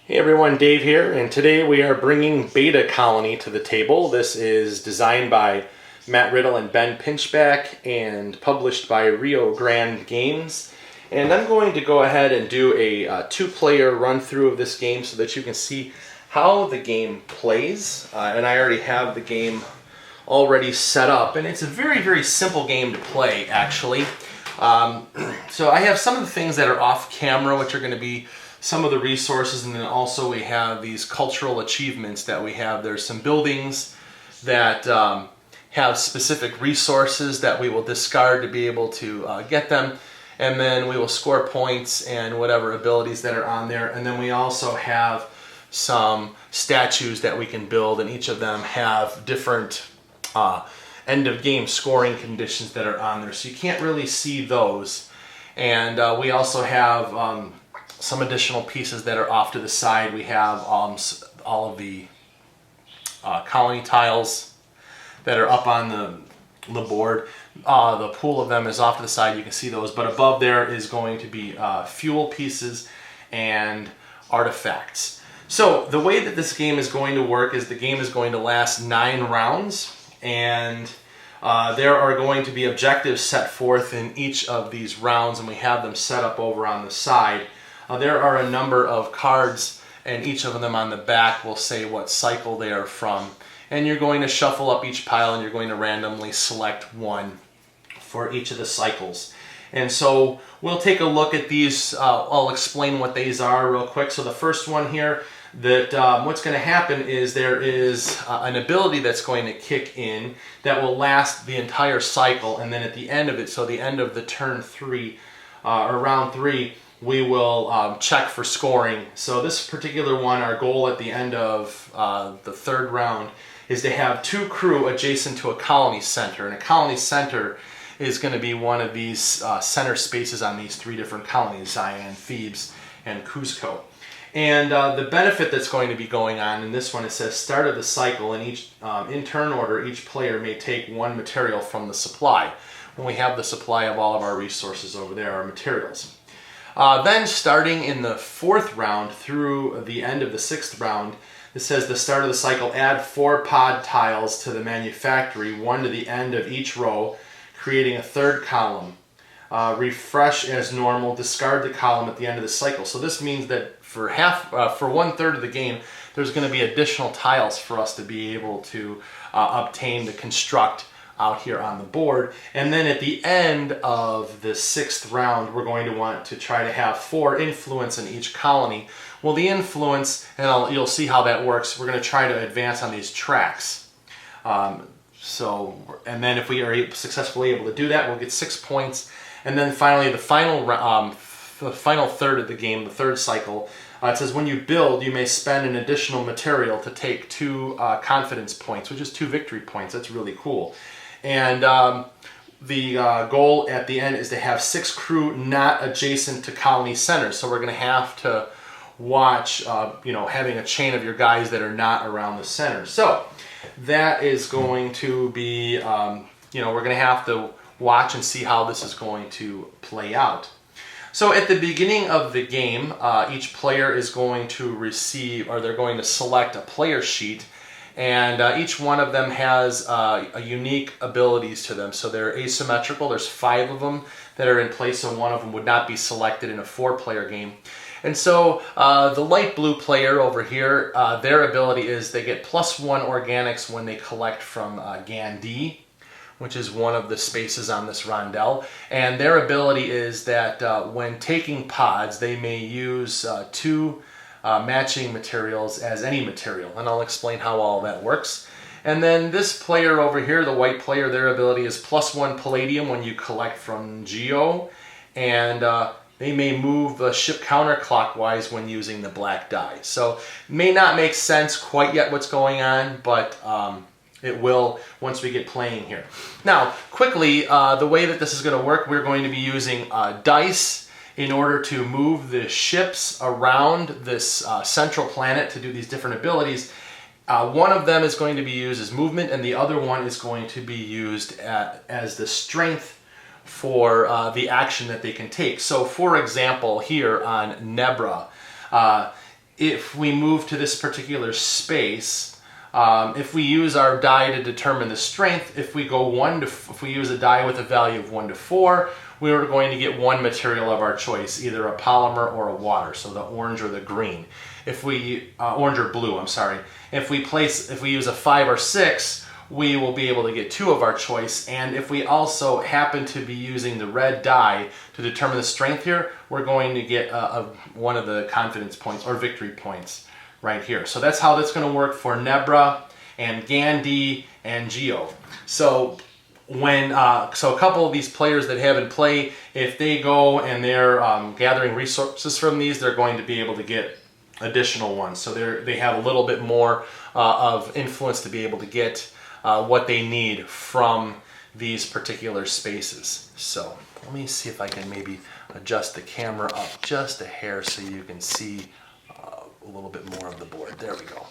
Hey everyone, Dave here, and today we are bringing Beta Colony to the table. This is designed by Matt Riddle and Ben Pinchback and published by Rio Grande Games. And I'm going to go ahead and do a two-player run-through of this game so that you can see how the game plays. And I already have the game already set up, and it's a very, very simple game to play, actually. So I have some of the things that are off camera, which are going to be some of the resources, and then also we have these cultural achievements that we have. There's some buildings that have specific resources that we will discard to be able to get them, and then we will score points and whatever abilities that are on there. And then we also have some statues that we can build, and each of them have different end of game scoring conditions that are on there, so you can't really see those. And we also have some additional pieces that are off to the side. We have all of the colony tiles that are up on the board. The pool of them is off to the side, you can see those, but above there is going to be fuel pieces and artifacts. So the way that this game is going to work is the game is going to last 9 rounds, and there are going to be objectives set forth in each of these rounds, and we have them set up over on the side. There are a number of cards, and each of them on the back will say what cycle they are from. And you're going to shuffle up each pile, and you're going to randomly select one for each of the cycles. And so we'll take a look at these. I'll explain what these are real quick. So the first one here, that what's going to happen is there is an ability that's going to kick in that will last the entire cycle, and then at the end of it, so the end of the turn 3 or round 3, we will check for scoring. So this particular one, our goal at the end of the 3rd round is to have 2 crew adjacent to a colony center. And a colony center is going to be one of these center spaces on these 3 different colonies, Zion, Thebes, and Cuzco. And the benefit that's going to be going on in this one, it says start of the cycle, and each in turn order, each player may take 1 material from the supply. When we have the supply of all of our resources over there, our materials. Then starting in the 4th round through the end of the 6th round, it says the start of the cycle, add 4 pod tiles to the manufactory, 1 to the end of each row, creating a 3rd column. Refresh as normal, discard the column at the end of the cycle. So this means that for 1/3 of the game, there's going to be additional tiles for us to be able to obtain to construct out here on the board. And then at the end of the 6th round, we're going to want to try to have 4 influence in each colony. Well, the influence, and you'll see how that works, we're going to try to advance on these tracks. And then if we are successfully able to do that, we'll get 6 points. And then finally, the final 1/3 of the game, the 3rd cycle, it says when you build, you may spend an additional material to take 2 confidence points, which is 2 victory points. That's really cool. And the goal at the end is to have 6 crew not adjacent to colony centers. So we're going to have to watch, having a chain of your guys that are not around the center. So that is going to be, we're going to have to watch and see how this is going to play out. So at the beginning of the game, each player is going to receive, or they're going to select a player sheet, and each one of them has a unique abilities to them. So they're asymmetrical. There's 5 of them that are in place, so one of them would not be selected in a 4-player game. And so the light blue player over here, their ability is they get +1 organics when they collect from Gandhi, which is one of the spaces on this rondel. And their ability is that when taking pods, they may use 2 matching materials as any material. And I'll explain how all that works. And then this player over here, the white player, their ability is +1 palladium when you collect from Geo. And they may move the ship counterclockwise when using the black die. So may not make sense quite yet what's going on, but it will once we get playing here. Now, quickly, the way that this is going to work, we're going to be using dice in order to move the ships around this central planet to do these different abilities. One of them is going to be used as movement, and the other one is going to be used as the strength for the action that they can take. So, for example, here on Nebra, if we move to this particular space, if we use our die to determine the strength, if we use a die with a value of 1 to 4, we are going to get one material of our choice, either a polymer or a water, so the orange or the green. If we orange or blue, I'm sorry. If we use a 5 or 6, we will be able to get 2 of our choice. And if we also happen to be using the red die to determine the strength here, we're going to get one of the confidence points or victory points right here. So that's how that's going to work for Nebra and Gandhi and Geo. So so a couple of these players that have in play, if they go and they're gathering resources from these, they're going to be able to get additional ones. So they have a little bit more of influence to be able to get what they need from these particular spaces. So let me see if I can maybe adjust the camera up just a hair so you can see a little bit more of the board. There we go.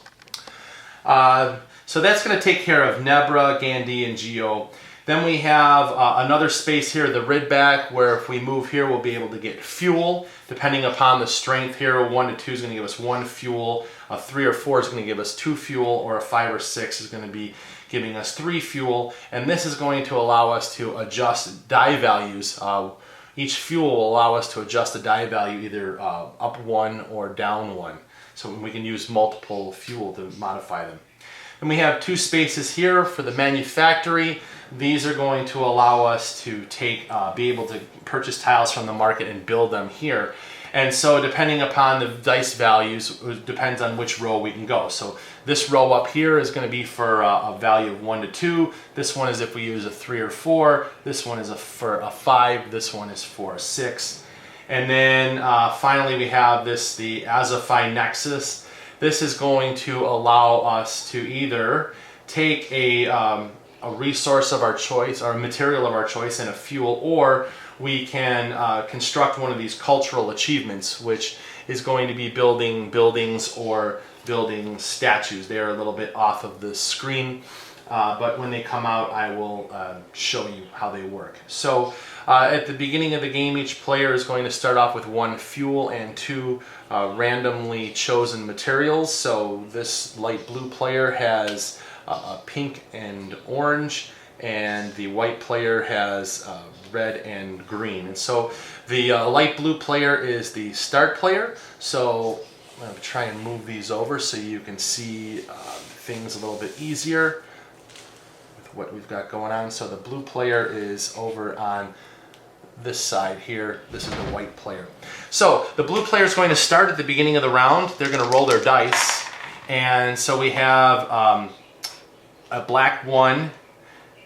So that's going to take care of Nebra, Gandhi, and Geo. Then we have another space here, the Ridback, where if we move here, we'll be able to get fuel. Depending upon the strength here, 1 to 2 is going to give us 1 fuel, a 3 or 4 is going to give us 2 fuel, or a 5 or 6 is going to be giving us 3 fuel. And this is going to allow us to adjust die values. Each fuel will allow us to adjust the die value either up 1 or down 1. So we can use multiple fuel to modify them. And we have 2 spaces here for the manufactory. These are going to allow us to be able to purchase tiles from the market and build them here. And so depending upon the dice values, it depends on which row we can go. So this row up here is going to be for a value of 1 to 2. This one is if we use a 3 or 4. This one is for a 5. This one is for a 6. And then finally we have the Azophi Nexus. This is going to allow us to either take a resource of our choice, or a material of our choice, and a fuel, or we can construct one of these cultural achievements, which is going to be building buildings or building statues. They're a little bit off of the screen, but when they come out, I will show you how they work. So at the beginning of the game, each player is going to start off with 1 fuel and 2 randomly chosen materials. So this light blue player has pink and orange, and the white player has red and green. And so the light blue player is the start player. So I'm going to try and move these over so you can see things a little bit easier with what we've got going on. So the blue player is over on this side here. This is the white player. So the blue player is going to start at the beginning of the round. They're going to roll their dice. And so we have a black 1,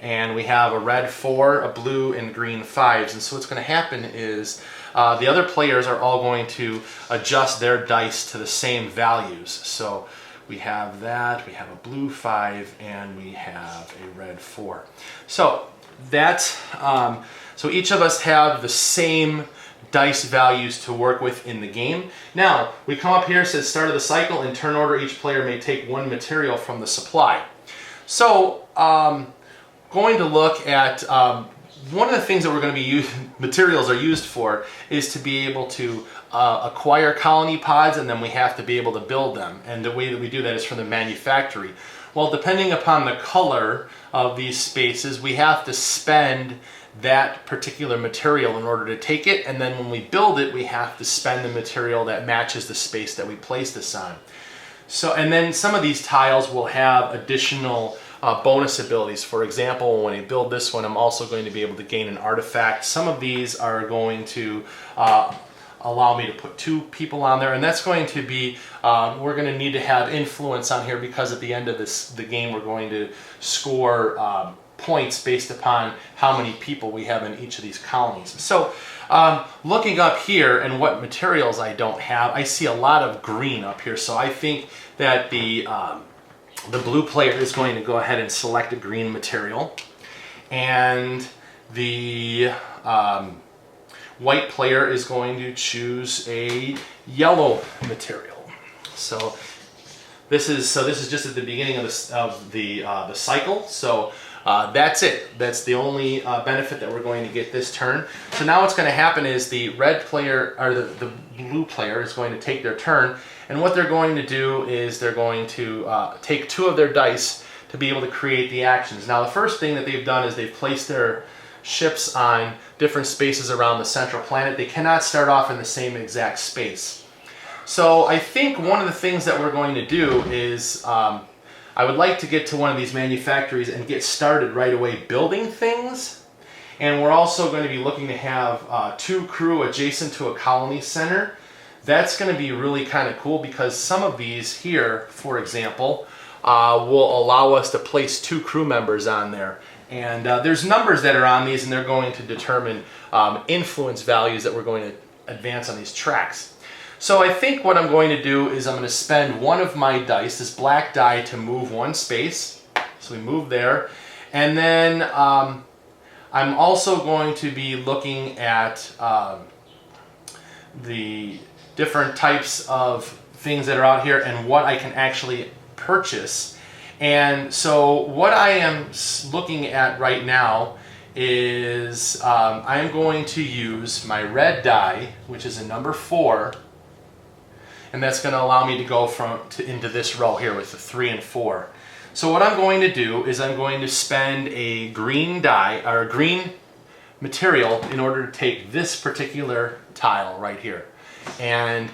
and we have a red 4, a blue and green 5s. And so what's going to happen is the other players are all going to adjust their dice to the same values. So we have that, we have a blue 5, and we have a red 4. So that's so each of us have the same dice values to work with in the game. Now we come up here, it says start of the cycle. In turn order, each player may take 1 material from the supply. So going to look at one of the things that we're going to be materials are used for is to be able to acquire colony pods, and then we have to be able to build them. And the way that we do that is from the manufactory. Well, depending upon the color of these spaces, we have to spend that particular material in order to take it, and then when we build it, we have to spend the material that matches the space that we place this on. So, and then some of these tiles will have additional bonus abilities. For example, when I build this one, I'm also going to be able to gain an artifact. Some of these are going to allow me to put 2 people on there, and that's going to be, we're going to need to have influence on here, because at the end of the game we're going to score points based upon how many people we have in each of these colonies. So looking up here and what materials I don't have, I see a lot of green up here, so I think that the blue player is going to go ahead and select a green material, and the white player is going to choose a yellow material. So this is just at the beginning of the cycle. So That's it. That's the only benefit that we're going to get this turn. So now what's going to happen is the red player, or the blue player, is going to take their turn, and what they're going to do is they're going to take 2 of their dice to be able to create the actions. Now the first thing that they've done is they've placed their ships on different spaces around the central planet. They cannot start off in the same exact space. So I think one of the things that we're going to do is I would like to get to one of these manufactories and get started right away building things. And we're also going to be looking to have 2 crew adjacent to a colony center. That's going to be really kind of cool because some of these here, for example, will allow us to place 2 crew members on there. And there's numbers that are on these, and they're going to determine influence values that we're going to advance on these tracks. So I think what I'm going to do is I'm going to spend 1 of my dice, this black die, to move 1 space. So we move there. And then I'm also going to be looking at the different types of things that are out here and what I can actually purchase. And so what I am looking at right now is I'm going to use my red die, which is a number 4, and that's going to allow me to go into this row here with the 3 and 4. So what I'm going to do is I'm going to spend a green die, or a green material, in order to take this particular tile right here. And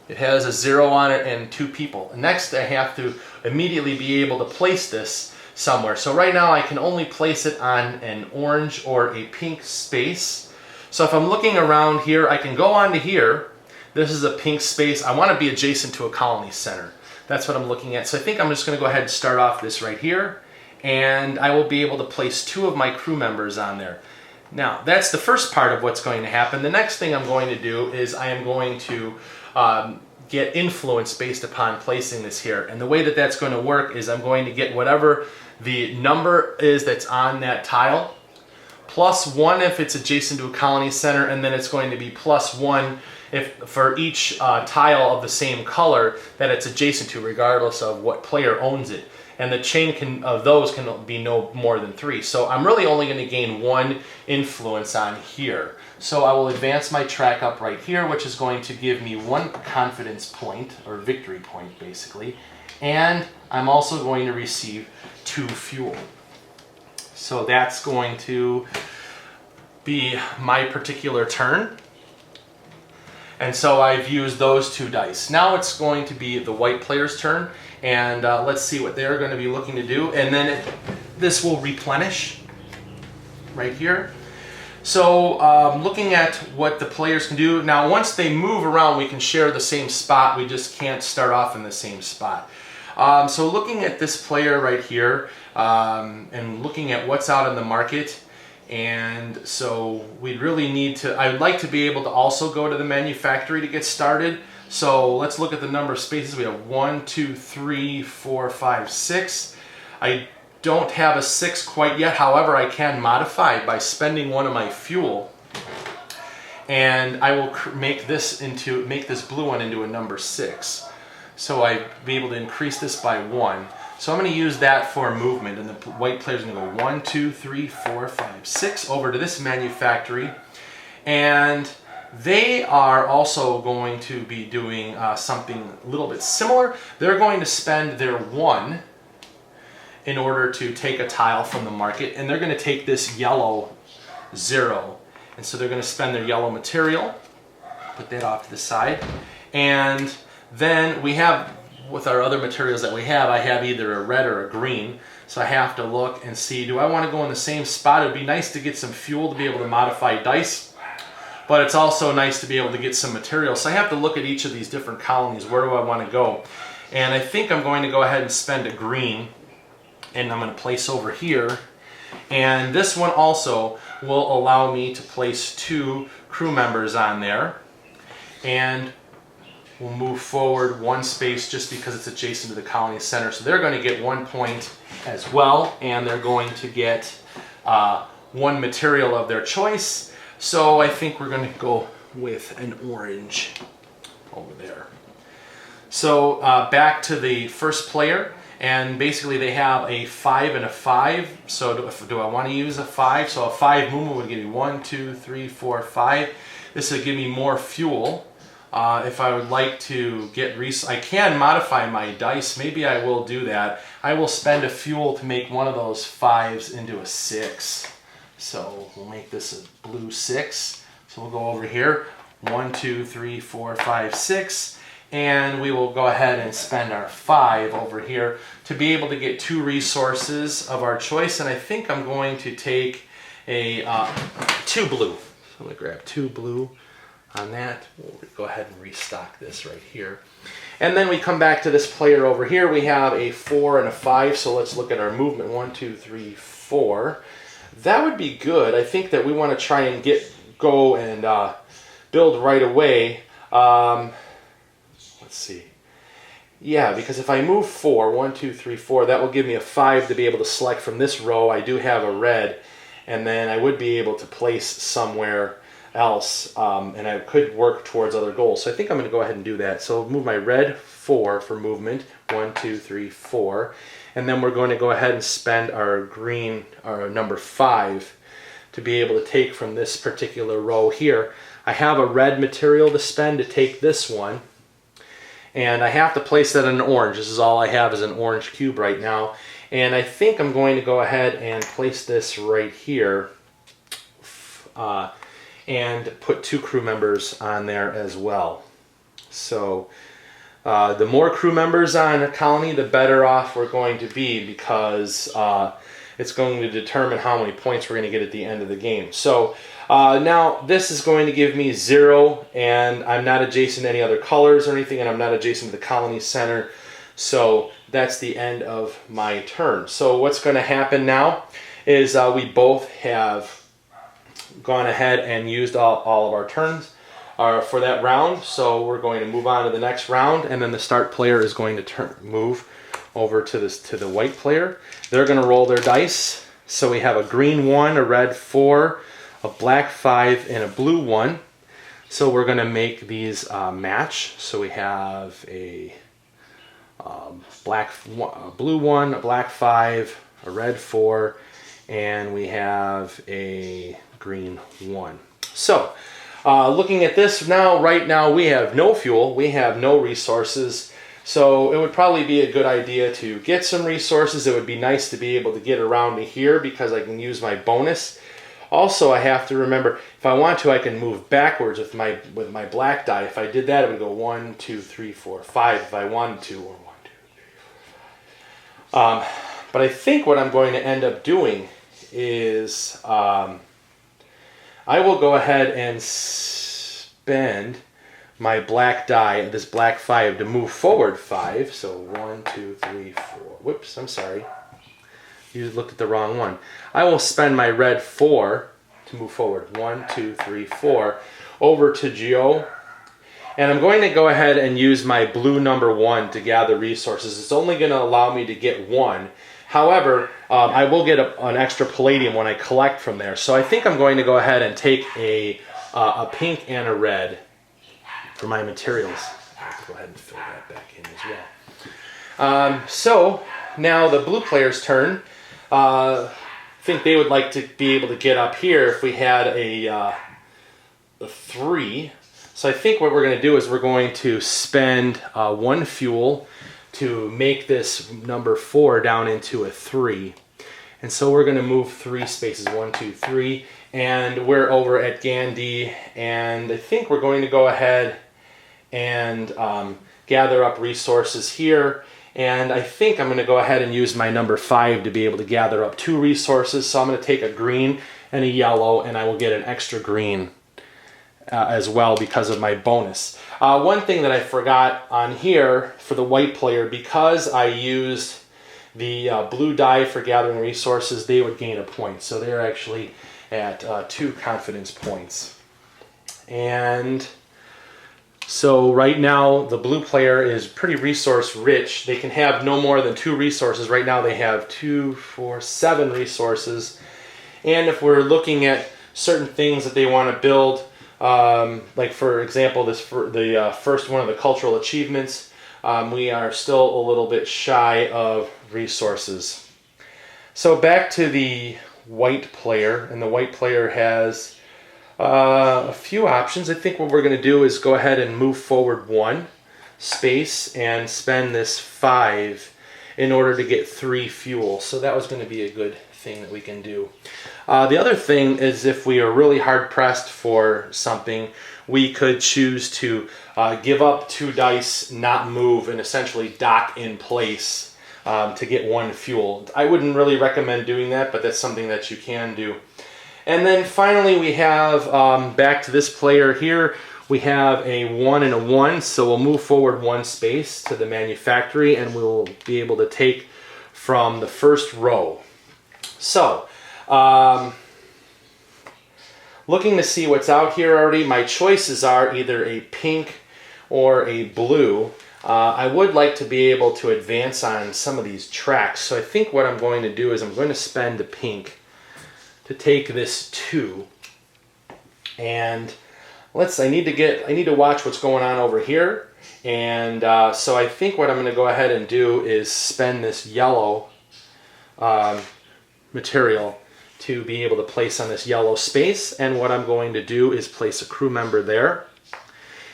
it has a 0 on it and 2 people. And next I have to immediately be able to place this somewhere. So right now I can only place it on an orange or a pink space. So if I'm looking around here, I can go on to here. This is a pink space. I want to be adjacent to a colony center. That's what I'm looking at. So I think I'm just going to go ahead and start off this right here. And I will be able to place 2 of my crew members on there. Now, that's the first part of what's going to happen. The next thing I'm going to do is I am going to get influence based upon placing this here. And the way that that's going to work is I'm going to get whatever the number is that's on that tile, +1 if it's adjacent to a colony center, and then it's going to be +1 if for each tile of the same color that it's adjacent to, regardless of what player owns it. And the chain of those can be no more than 3. So I'm really only going to gain 1 influence on here. So I will advance my track up right here, which is going to give me 1 confidence point, or victory point basically. And I'm also going to receive 2 fuel. So that's going to be my particular turn. And so I've used those 2 dice. Now it's going to be the white player's turn, and let's see what they're going to be looking to do. And then this will replenish right here. So looking at what the players can do. Now once they move around, we can share the same spot. We just can't start off in the same spot. So looking at this player right here, and looking at what's out in the market, and so we really need to, I'd like to be able to also go to the manufactory to get started. So let's look at the number of spaces. We have 1, 2, 3, 4, 5, 6. I don't have a 6 quite yet. However, I can modify by spending 1 of my fuel, and I will make this blue one into a number 6. So I'd be able to increase this by 1. So I'm going to use that for movement, and the white player's going to go 1, 2, 3, 4, 5, 6 over to this manufactory, and they are also going to be doing something a little bit similar. They're going to spend their 1 in order to take a tile from the market, and they're going to take this yellow 0, and so they're going to spend their yellow material. Put that off to the side, and then we have, with our other materials that we have, I have either a red or a green, so I have to look and see, do I want to go in the same spot? It would be nice to get some fuel to be able to modify dice, but it's also nice to be able to get some material. So I have to look at each of these different colonies. Where do I want to go? And I think I'm going to go ahead and spend a green, and I'm going to place over here. And this one also will allow me to place 2 crew members on there. And we'll move forward 1 space just because it's adjacent to the colony center. So they're going to get 1 point as well, and they're going to get 1 material of their choice. So I think we're going to go with an orange over there. So back to the first player, And basically they have a 5 and a 5. So do I want to use a 5? So a 5 movement would give me 1, 2, 3, 4, 5. This would give me more fuel. If I would like to get I can modify my dice. Maybe I will do that. I will spend a fuel to make one of those 5s into a 6. So we'll make this a blue 6. So we'll go over here. 1, 2, 3, 4, 5, 6. And we will go ahead and spend our 5 over here to be able to get 2 resources of our choice. And I think I'm going to take a 2 blue. So I'm going to grab 2 blue on that. We'll go ahead and restock this right here. And then we come back to this player over here. We have a 4 and a 5. So let's look at our movement. 1, 2, 3, 4. That would be good. I think that we want to try and go and build right away. Let's see. Yeah, because if I move 4, 1, 2, 3, 4, that will give me a 5 to be able to select from this row. I do have a red, and then I would be able to place somewhere else, and I could work towards other goals. So I think I'm going to go ahead and do that. So I'll move my red 4 for movement. 1, 2, 3, 4. And then we're going to go ahead and spend our green, our number 5, to be able to take from this particular row here. I have a red material to spend to take this one, and I have to place that in an orange. This is all I have is an orange cube right now. And I think I'm going to go ahead and place this right here and put 2 crew members on there as well. So the more crew members on a colony, the better off we're going to be, because it's going to determine how many points we're going to get at the end of the game. So now this is going to give me 0, and I'm not adjacent to any other colors or anything, and I'm not adjacent to the colony center. So that's the end of my turn. So what's going to happen now is we both have gone ahead and used all of our turns for that round. So we're going to move on to the next round, and then the start player is going to move over to the white player. They're going to roll their dice. So we have a green 1, a red 4, a black 5, and a blue 1. So we're going to make these match. So we have a blue 1, a black 5, a red 4, and we have a green 1. So looking at this now, right now we have no fuel, we have no resources. So it would probably be a good idea to get some resources. It would be nice to be able to get around to here because I can use my bonus. Also, I have to remember, if I want to, I can move backwards with my black die. If I did that, it would go 1, 2, 3, 4, 5 if I wanted to, or 1, 2, 3, 4. But I think what I'm going to end up doing is I will go ahead and spend my black die, this black 5, to move forward 5. So 1, 2, 3, 4. Whoops, I'm sorry. You looked at the wrong one. I will spend my red 4 to move forward. 1, 2, 3, 4. Over to Geo. And I'm going to go ahead and use my blue number 1 to gather resources. It's only going to allow me to get 1. However, I will get an extra palladium when I collect from there. So I think I'm going to go ahead and take a pink and a red for my materials. I have to go ahead and fill that back in as well. So now the blue player's turn. I think they would like to be able to get up here if we had a 3. So I think what we're going to do is we're going to spend 1 fuel to make this number 4 down into a 3. And so we're going to move 3 spaces, 1, 2, 3. And we're over at Gandhi, and I think we're going to go ahead and gather up resources here. And I think I'm going to go ahead and use my number 5 to be able to gather up 2 resources. So I'm going to take a green and a yellow, and I will get an extra green as well because of my bonus. One thing that I forgot on here for the white player, because I used the blue die for gathering resources, they would gain a point. So they're actually at 2 confidence points. And so right now the blue player is pretty resource rich. They can have no more than 2 resources. Right now they have 2, 4, 7 resources. And if we're looking at certain things that they want to build, like for example, the first one of the cultural achievements, we are still a little bit shy of resources. So back to the white player, and the white player has a few options. I think what we're going to do is go ahead and move forward 1 space and spend this 5 in order to get 3 fuel. So that was going to be a good thing that we can do. The other thing is, if we are really hard pressed for something, we could choose to give up 2 dice, not move, and essentially dock in place to get 1 fuel. I wouldn't really recommend doing that, but that's something that you can do. And then finally we have, back to this player here, we have a 1 and a 1, so we'll move forward 1 space to the manufactory, and we'll be able to take from the first row. So, looking to see what's out here already, my choices are either a pink or a blue. I would like to be able to advance on some of these tracks, so I think what I'm going to do is I'm going to spend the pink to take this 2. And I need to watch what's going on over here. And so I think what I'm going to go ahead and do is spend this yellow material to be able to place on this yellow space. And what I'm going to do is place a crew member there.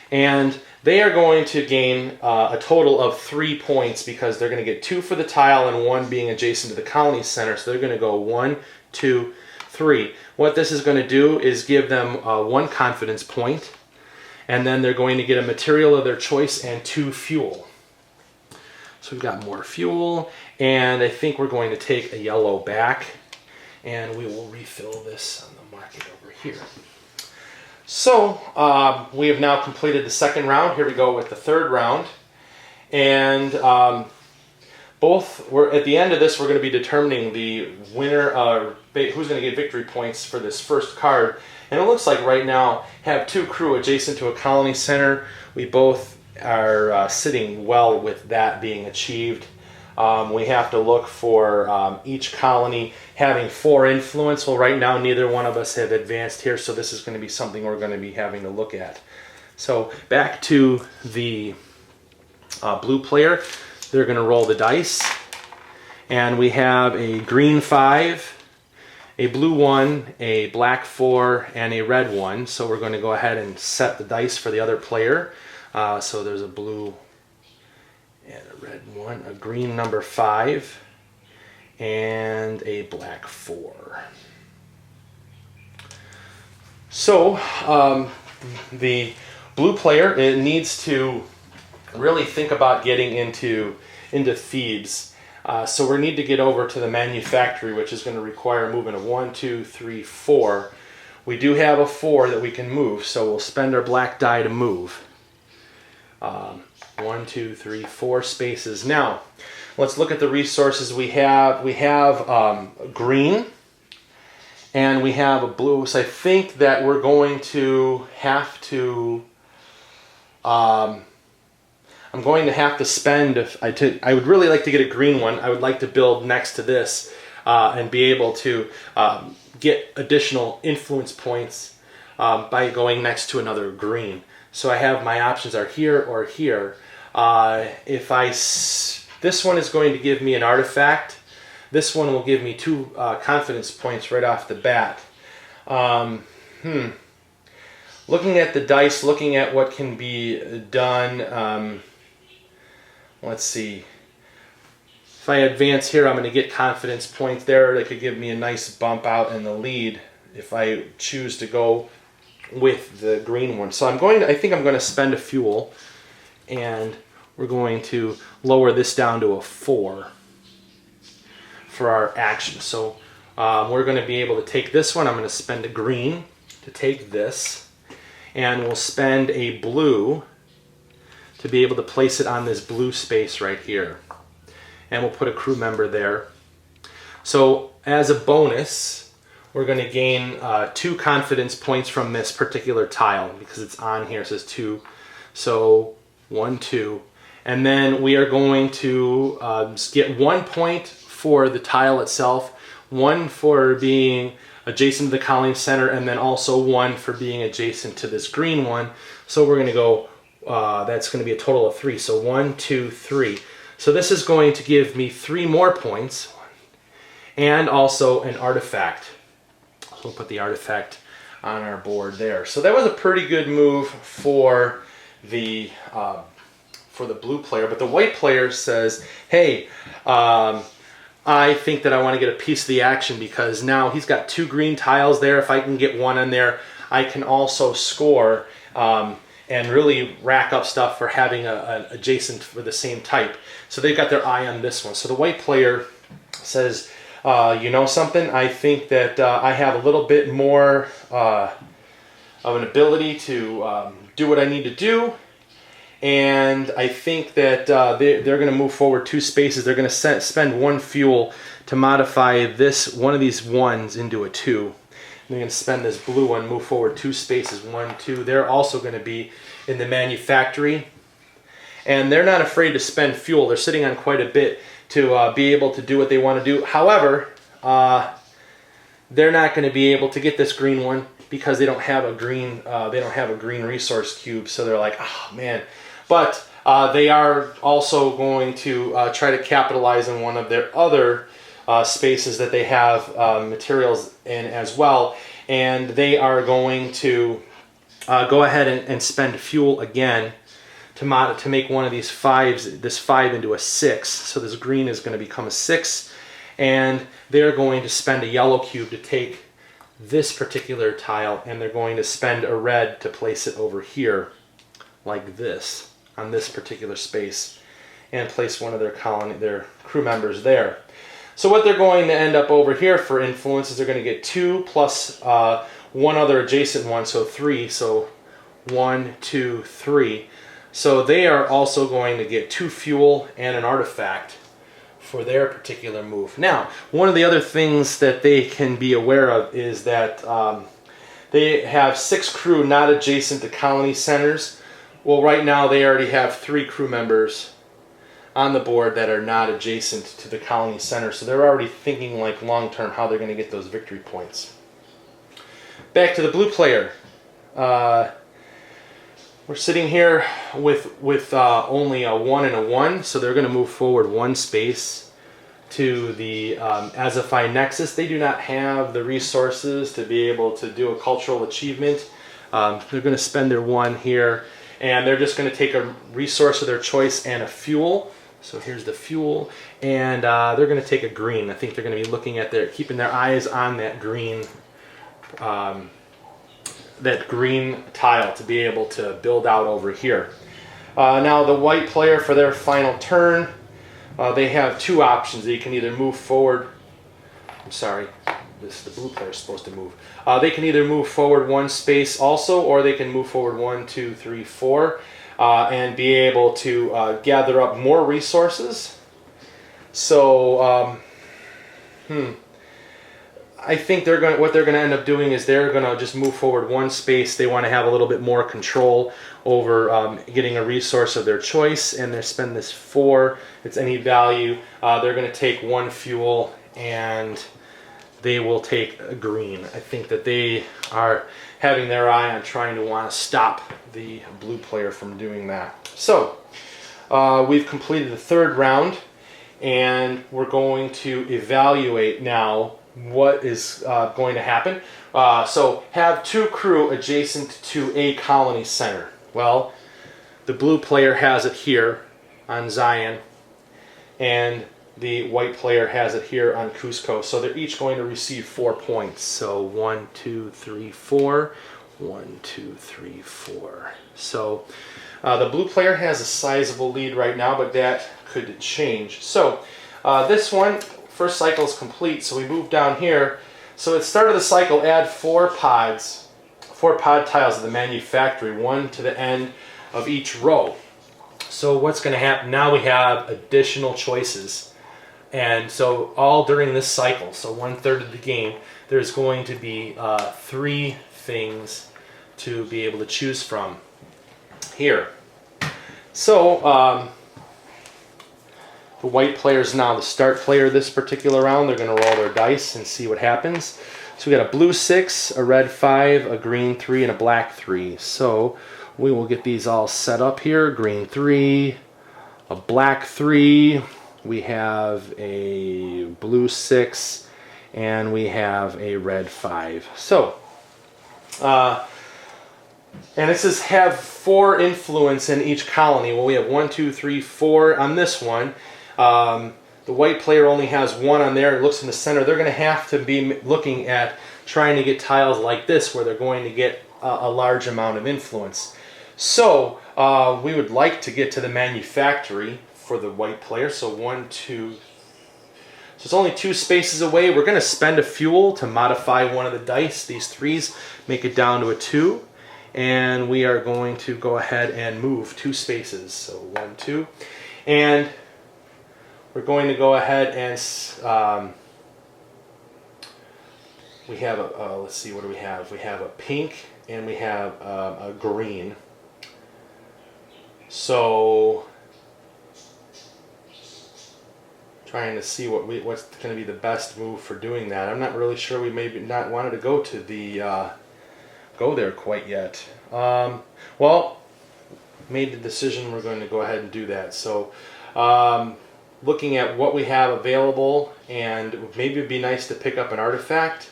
And they are going to gain a total of 3 points, because they're going to get 2 for the tile and 1 being adjacent to the colony center. So they're going to go 1, 2, 3. What this is going to do is give them 1 confidence point, and then they're going to get a material of their choice and 2 fuel. So we've got more fuel, and I think we're going to take a yellow back, and we will refill this on the market over here. So we have now completed the second round. Here we go with the third round, and at the end of this, we're going to be determining the winner, who's going to get victory points for this first card. And it looks like right now, have 2 crew adjacent to a colony center. We both are sitting well with that being achieved. We have to look for each colony having 4 influence. Well, right now, neither one of us have advanced here, so this is going to be something we're going to be having to look at. So back to the blue player. They're going to roll the dice, and we have a green 5, a blue 1, a black 4, and a red 1. So we're going to go ahead and set the dice for the other player. So there's a blue and a red 1, a green number 5, and a black 4. So the blue player, it needs to really think about getting into Thebes. So we need to get over to the manufactory, which is going to require movement of 1, 2, 3, 4. We do have a 4 that we can move, so we'll spend our black die to move. 1, 2, 3, 4 spaces. Now, let's look at the resources we have. We have green, and we have a blue. So I think that we're going to have to... I'm going to have to spend, I would really like to get a green one. I would like to build next to this and be able to get additional influence points by going next to another green. So I have, my options are here or here. This one is going to give me an artifact. This one will give me 2 confidence points right off the bat. Looking at the dice, looking at what can be done, let's see. If I advance here, I'm going to get confidence points there. That could give me a nice bump out in the lead if I choose to go with the green one. So I think I'm going to spend a fuel, and we're going to lower this down to a 4 for our action. So we're going to be able to take this one. I'm going to spend a green to take this, and we'll spend a blue to be able to place it on this blue space right here. And we'll put a crew member there. So as a bonus, we're going to gain 2 confidence points from this particular tile, because it's on here. It says 2. So 1, 2. And then we are going to get 1 point for the tile itself, 1 for being adjacent to the colony center, and then also 1 for being adjacent to this green one. So we're going to go That's going to be a total of 3. So 1, 2, 3. So this is going to give me 3 more points and also an artifact. So we'll put the artifact on our board there. So that was a pretty good move for the blue player. But the white player says, hey, I think that I want to get a piece of the action because now he's got 2 green tiles there. If I can get 1 in there, I can also score and really rack up stuff for having an adjacent for the same type. So they've got their eye on this one. So the white player says, you know something? I think that I have a little bit more of an ability to do what I need to do. And I think that they're going to move forward 2 spaces. They're going to spend 1 fuel to modify this one of these 1s into a 2. And they're going to spend this blue one, move forward 2 spaces, 1, 2. They're also going to be in the manufactory. And they're not afraid to spend fuel. They're sitting on quite a bit to be able to do what they want to do. However, they're not going to be able to get this green one because they don't have a green resource cube. So they're like, oh man. But they are also going to try to capitalize on one of their other spaces that they have materials in as well. And they are going to go ahead and spend fuel again to make one of these 5s, this 5 into a 6. So this green is going to become a 6. And they're going to spend a yellow cube to take this particular tile, and they're going to spend a red to place it over here like this on this particular space and place one of their crew members there. So what they're going to end up over here for influence is they're going to get 2 plus 1 other adjacent one, so 3. So 1, 2, 3. So they are also going to get 2 fuel and an artifact for their particular move. Now, one of the other things that they can be aware of is that they have 6 crew not adjacent to colony centers. Well, right now they already have 3 crew members on the board that are not adjacent to the colony center. So they're already thinking like long term how they're going to get those victory points. Back to the blue player. We're sitting here with only a 1 and a 1, so they're going to move forward 1 space to the Azafai Nexus. They do not have the resources to be able to do a cultural achievement. They're going to spend their 1 here, and they're just going to take a resource of their choice and a fuel. So here's the fuel, and they're going to take a green. I think they're going to be looking at keeping their eyes on that green tile to be able to build out over here. Now the white player, for their final turn, they have 2 options. They can either move forward. I'm sorry, the blue player is supposed to move. They can either move forward 1 space also, or they can move forward 1, 2, 3, 4, and be able to gather up more resources. So, I think what they're going to end up doing is they're going to just move forward 1 space. They want to have a little bit more control over getting a resource of their choice, and they spend this 4. It's any value. They're going to take 1 fuel, and they will take a green. I think that they are having their eye on trying to want to stop the blue player from doing that. So we've completed the 3rd round, and we're going to evaluate now what is going to happen. So have 2 crew adjacent to a colony center. Well, the blue player has it here on Zion, and the white player has it here on Cusco. So they're each going to receive 4 points. So 1, 2, 3, 4. 1, 2, 3, 4. So the blue player has a sizable lead right now, but that could change. So this one, first cycle is complete, so we move down here. So at the start of the cycle, add 4 pod tiles to the manufactory, 1 to the end of each row. So what's going to happen now? We have additional choices, and so all during this cycle, so 1/3 of the game, there's going to be 3 things to be able to choose from here. So the white player is now the start player this particular round. They're going to roll their dice and see what happens. So we got a blue 6, a red 5, a green 3, and a black 3. So we will get these all set up here. Green 3, a black 3, we have a blue 6, and we have a red 5. So, and it says have 4 influence in each colony. Well, we have 1, 2, 3, 4 on this one. The white player only has 1 on there. It looks in the center. They're going to have to be looking at trying to get tiles like this where they're going to get a large amount of influence. So we would like to get to the manufactory for the white player. So 1, 2. So it's only 2 spaces away. We're going to spend a fuel to modify one of the dice. These 3s make it down to a 2. And we are going to go ahead and move 2 spaces. So 1, 2. And we're going to go ahead and we have a, let's see, what do we have? We have a pink and we have a green. So trying to see what's going to be the best move for doing that. I'm not really sure. We maybe not wanted to go to the go there quite yet. Well, made the decision we're going to go ahead and do that. So looking at what we have available, and maybe it'd be nice to pick up an artifact.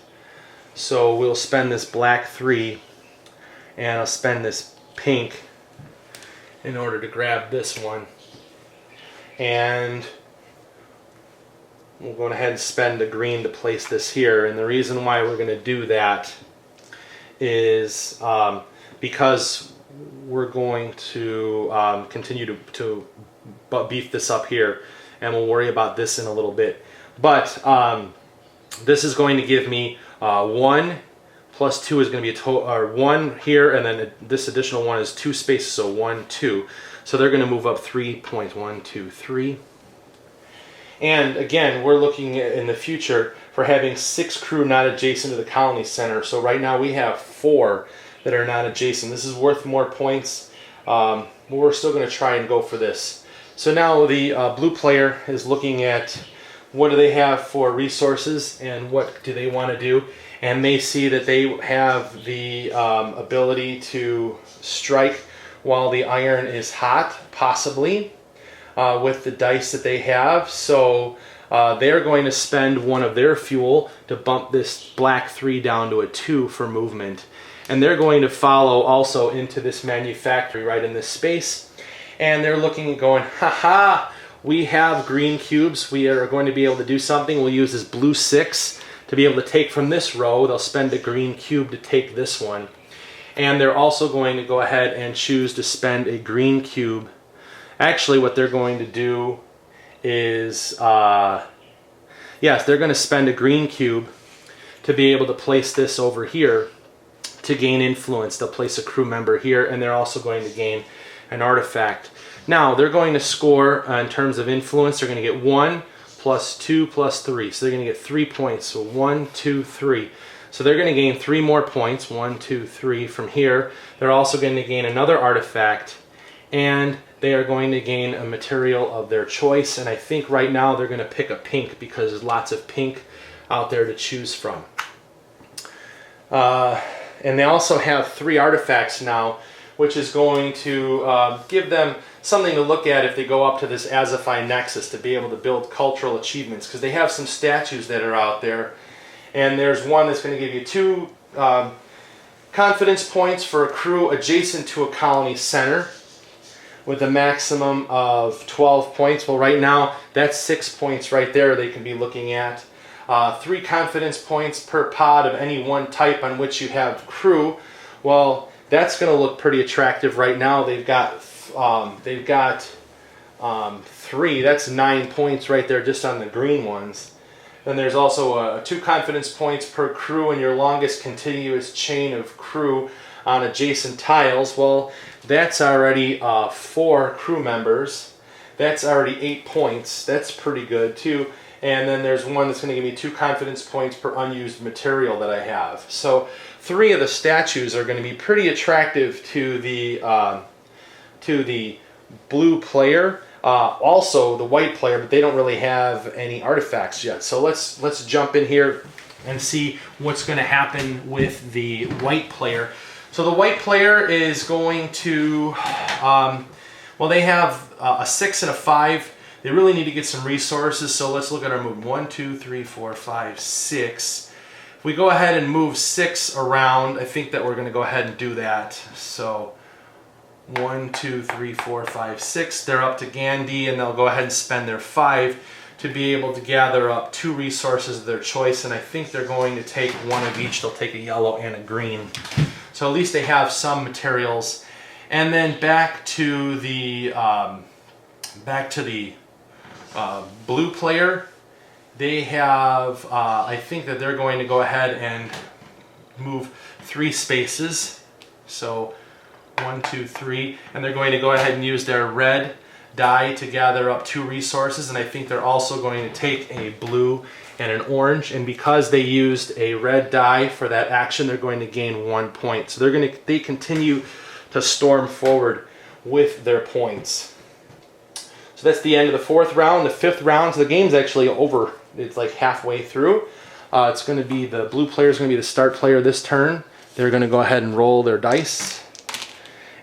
So we'll spend this black 3 and I'll spend this pink in order to grab this one, and we'll go ahead and spend the green to place this here. And the reason why we're going to do that is because we're going to continue to beef this up here, and we'll worry about this in a little bit. But this is going to give me 1 plus 2 is going to be a total, or 1 here, and then this additional 1 is 2 spaces, so 1, 2. So they're going to move up 3 points, 1, 2, 3. And again, we're looking at, in the future, for having 6 crew not adjacent to the colony center. So right now we have 4 that are not adjacent. This is worth more points, but we're still going to try and go for this. So now the blue player is looking at what do they have for resources and what do they want to do, and they see that they have the ability to strike while the iron is hot, possibly, with the dice that they have. So they're going to spend one of their fuel to bump this black 3 down to a 2 for movement. And they're going to follow also into this manufactory right in this space. And they're looking and going, haha, we have green cubes. We are going to be able to do something. We'll use this blue 6 to be able to take from this row. They'll spend a green cube to take this one. And they're also going to go ahead and choose to spend a green cube. Actually, what they're going to do is, yes, they're going to spend a green cube to be able to place this over here to gain influence. They'll place a crew member here, and they're also going to gain an artifact. Now, they're going to score in terms of influence. They're going to get 1 plus 2 plus 3. So they're going to get 3 points. So 1, 2, 3. So they're going to gain 3 more points, 1, 2, 3 from here. They're also going to gain another artifact, and they are going to gain a material of their choice. And I think right now they're going to pick a pink because there's lots of pink out there to choose from. And they also have 3 artifacts now, which is going to give them something to look at if they go up to this Azaphi Nexus to be able to build cultural achievements, because they have some statues that are out there. And there's one that's going to give you 2 confidence points for a crew adjacent to a colony center with a maximum of 12 points. Well, right now, that's 6 points right there they can be looking at. 3 confidence points per pod of any one type on which you have crew. Well, that's going to look pretty attractive right now. They've got 3. That's 9 points right there just on the green ones. Then there's also 2 confidence points per crew in your longest continuous chain of crew on adjacent tiles. Well, that's already 4 crew members. That's already 8 points. That's pretty good too. And then there's one that's going to give me 2 confidence points per unused material that I have. So 3 of the statues are going to be pretty attractive to the blue player. Also the white player, but they don't really have any artifacts yet. So let's jump in here and see what's going to happen with the white player. So the white player is going to, well, they have a 6 and a 5. They really need to get some resources, so let's look at our move. 1, 2, 3, 4, 5, 6. If we go ahead and move 6 around, I think that we're going to go ahead and do that. So 1, 2, 3, 4, 5, 6. They're up to Gandhi, and they'll go ahead and spend their 5 to be able to gather up 2 resources of their choice, and I think they're going to take one of each. They'll take a yellow and a green. So at least they have some materials. And then back to the blue player. They have, I think that they're going to go ahead and move 3 spaces. So 1, 2, 3, and they're going to go ahead and use their red die to gather up 2 resources, and I think they're also going to take a blue and an orange, and because they used a red die for that action, they're going to gain 1 point. So they continue to storm forward with their points. So that's the end of the 4th round. The 5th round, so the game's actually over. It's like halfway through. It's going to be the blue player is going to be the start player this turn. They're going to go ahead and roll their dice.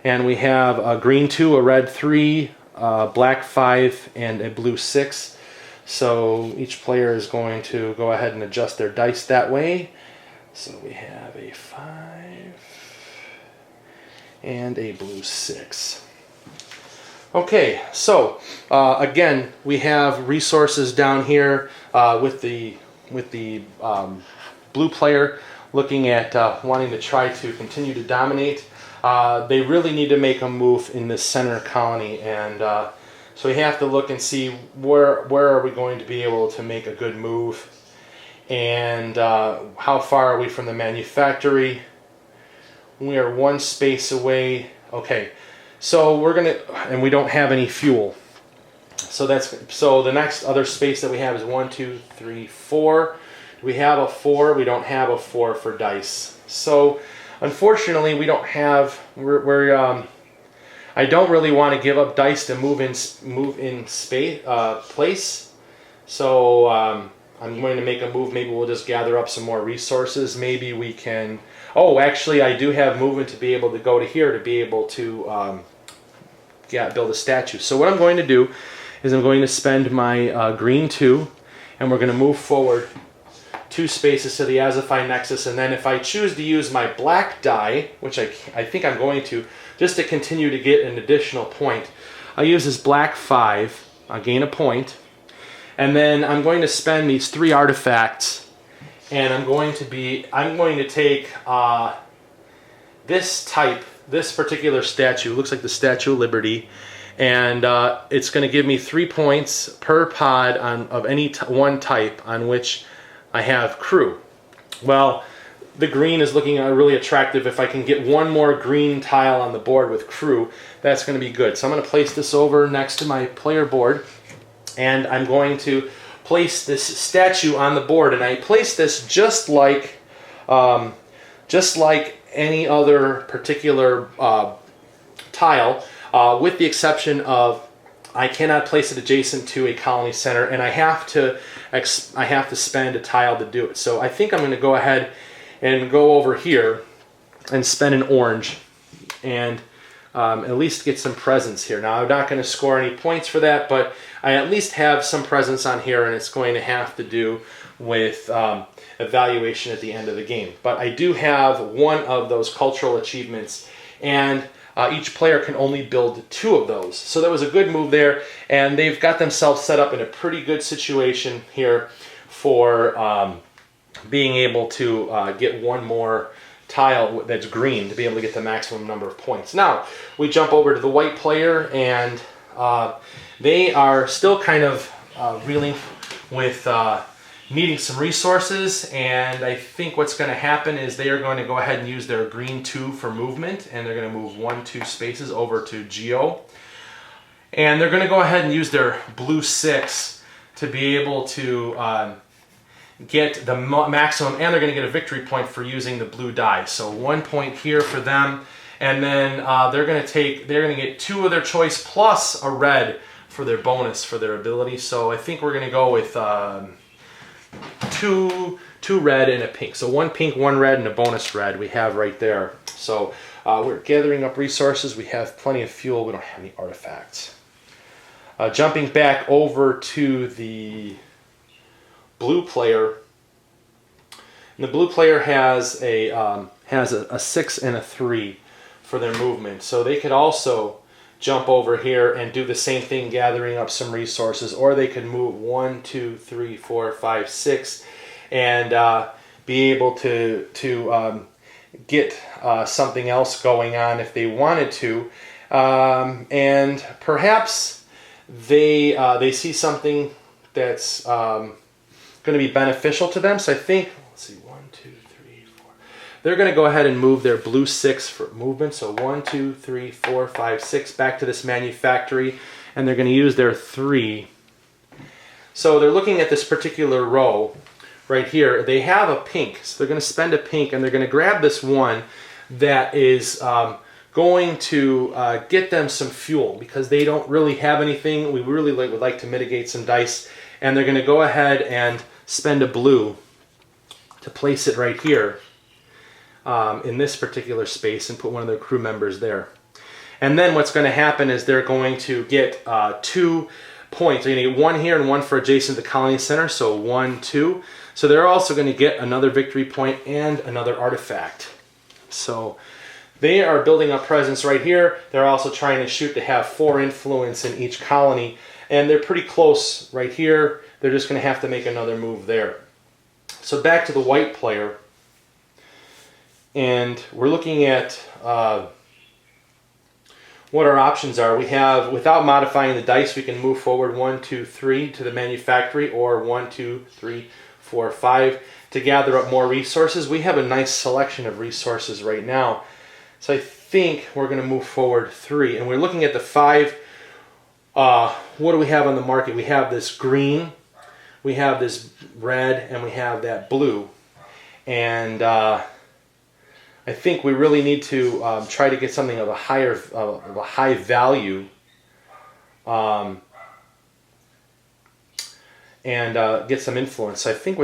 And we have a green 2, a red 3, black 5, and a blue 6. So each player is going to go ahead and adjust their dice that way. So we have a 5 and a blue 6. Okay, so again, we have resources down here with the blue player looking at wanting to try to continue to dominate. They really need to make a move in the center colony, and so we have to look and see where are we going to be able to make a good move, and how far are we from the manufactory. We are 1 space away. Okay, so we're gonna, and we don't have any fuel. So the next other space that we have is 1, 2, 3, 4. We have a 4. We don't have a 4 for dice. So unfortunately, we don't have. I don't really want to give up dice to move in place. So I'm going to make a move. Maybe we'll just gather up some more resources. Maybe we can. Oh, actually, I do have movement to be able to go to here to be able to build a statue. So what I'm going to do is I'm going to spend my green 2, and we're going to move forward 2 spaces to the Azophi Nexus, and then if I choose to use my black die, which I think I'm going to, just to continue to get an additional point, I'll use this black 5, I'll gain a point, and then I'm going to spend these 3 artifacts, and I'm going to take this particular statue, looks like the Statue of Liberty, and it's going to give me 3 points per pod of any one type on which I have crew. Well, the green is looking really attractive. If I can get 1 more green tile on the board with crew, that's going to be good. So I'm going to place this over next to my player board, and I'm going to place this statue on the board. And I place this just like any other particular tile, with the exception of I cannot place it adjacent to a colony center, and I have to spend a tile to do it. So I think I'm going to go ahead and go over here and spend an orange and at least get some presence here. Now I'm not going to score any points for that, but I at least have some presence on here, and it's going to have to do with evaluation at the end of the game. But I do have 1 of those cultural achievements, and each player can only build 2 of those. So that was a good move there, and they've got themselves set up in a pretty good situation here for being able to get 1 more tile that's green to be able to get the maximum number of points. Now, we jump over to the white player, and they are still kind of reeling with needing some resources, and I think what's going to happen is they are going to go ahead and use their green 2 for movement, and they're going to move 1, 2 spaces over to Geo, and they're going to go ahead and use their blue 6 to be able to get the maximum, and they're going to get a victory point for using the blue die. So 1 point here for them, and then they're going to get 2 of their choice plus a red for their bonus for their ability. So I think we're going to go with two 2 red and a pink. So 1 pink, 1 red, and a bonus red we have right there. So we're gathering up resources. We have plenty of fuel. We don't have any artifacts. Jumping back over to the blue player. And the blue player has a 6 and a 3 for their movement. So they could also jump over here and do the same thing, gathering up some resources, or they could move 1, 2, 3, 4, 5, 6, and be able to get something else going on if they wanted to, and perhaps they see something that's going to be beneficial to them. So I think, let's see, 1, 2, 3, 4. They're going to go ahead and move their blue 6 for movement. So 1, 2, 3, 4, 5, 6 back to this manufactory, and they're going to use their 3. So they're looking at this particular row right here. They have a pink, so they're going to spend a pink, and they're going to grab this one that is going to get them some fuel, because they don't really have anything. We really would like to mitigate some dice, and they're going to go ahead and spend a blue to place it right here in this particular space and put one of their crew members there. And then what's going to happen is they're going to get 2 points. They're going to get 1 here and 1 for adjacent to the colony center, so 1, 2. So they're also going to get another victory point and another artifact. So they are building up presence right here. They're also trying to shoot to have 4 influence in each colony, and they're pretty close right here. They're just going to have to make another move there. So back to the white player, and we're looking at what our options are. We have, without modifying the dice, we can move forward 1, 2, 3 to the manufactory, or 1, 2, 3, 4, 5 to gather up more resources. We have a nice selection of resources right now. So I think we're going to move forward 3. And we're looking at the 5. What do we have on the market? We have this green, we have this red, and we have that blue. And I think we really need to try to get something of a high value, and get some influence. So I think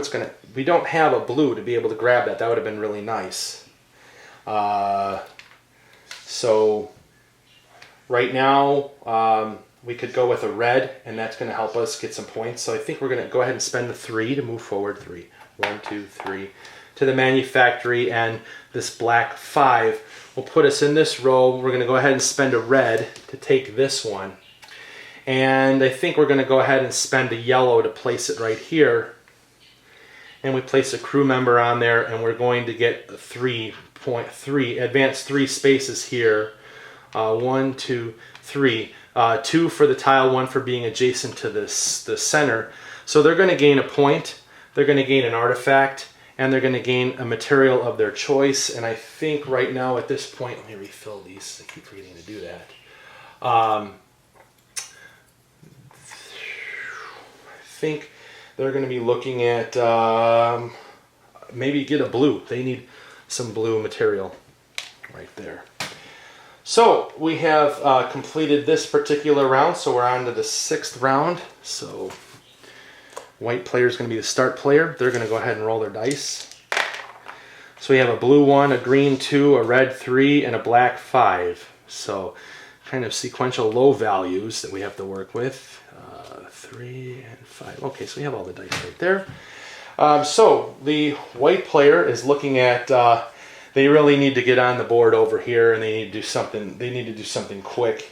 we don't have a blue to be able to grab that. That would have been really nice. So right now we could go with a red, and that's going to help us get some points. So I think we're going to go ahead and spend the 3 to move forward 3. 1, 2, 3 to the manufactory, and this black 5 will put us in this row. We're going to go ahead and spend a red to take this one. And I think we're going to go ahead and spend a yellow to place it right here. And we place a crew member on there, and we're going to get 3.3, advance 3 spaces here. 1, 2, 3. 2 for the tile, 1 for being adjacent to the center. So they're going to gain a point, they're going to gain an artifact, and they're going to gain a material of their choice. And I think right now at this point, let me refill these, I keep forgetting to do that. I think they're going to be looking at maybe get a blue. They need some blue material right there. So we have completed this particular round, so we're on to the 6th round. So white player is going to be the start player. They're going to go ahead and roll their dice. So we have a blue 1, a green 2, a red 3, and a black 5. So kind of sequential low values that we have to work with. 3 and 5. Okay, so we have all the dice right there. So the white player is looking at, they really need to get on the board over here, and they need to do something. They need to do something quick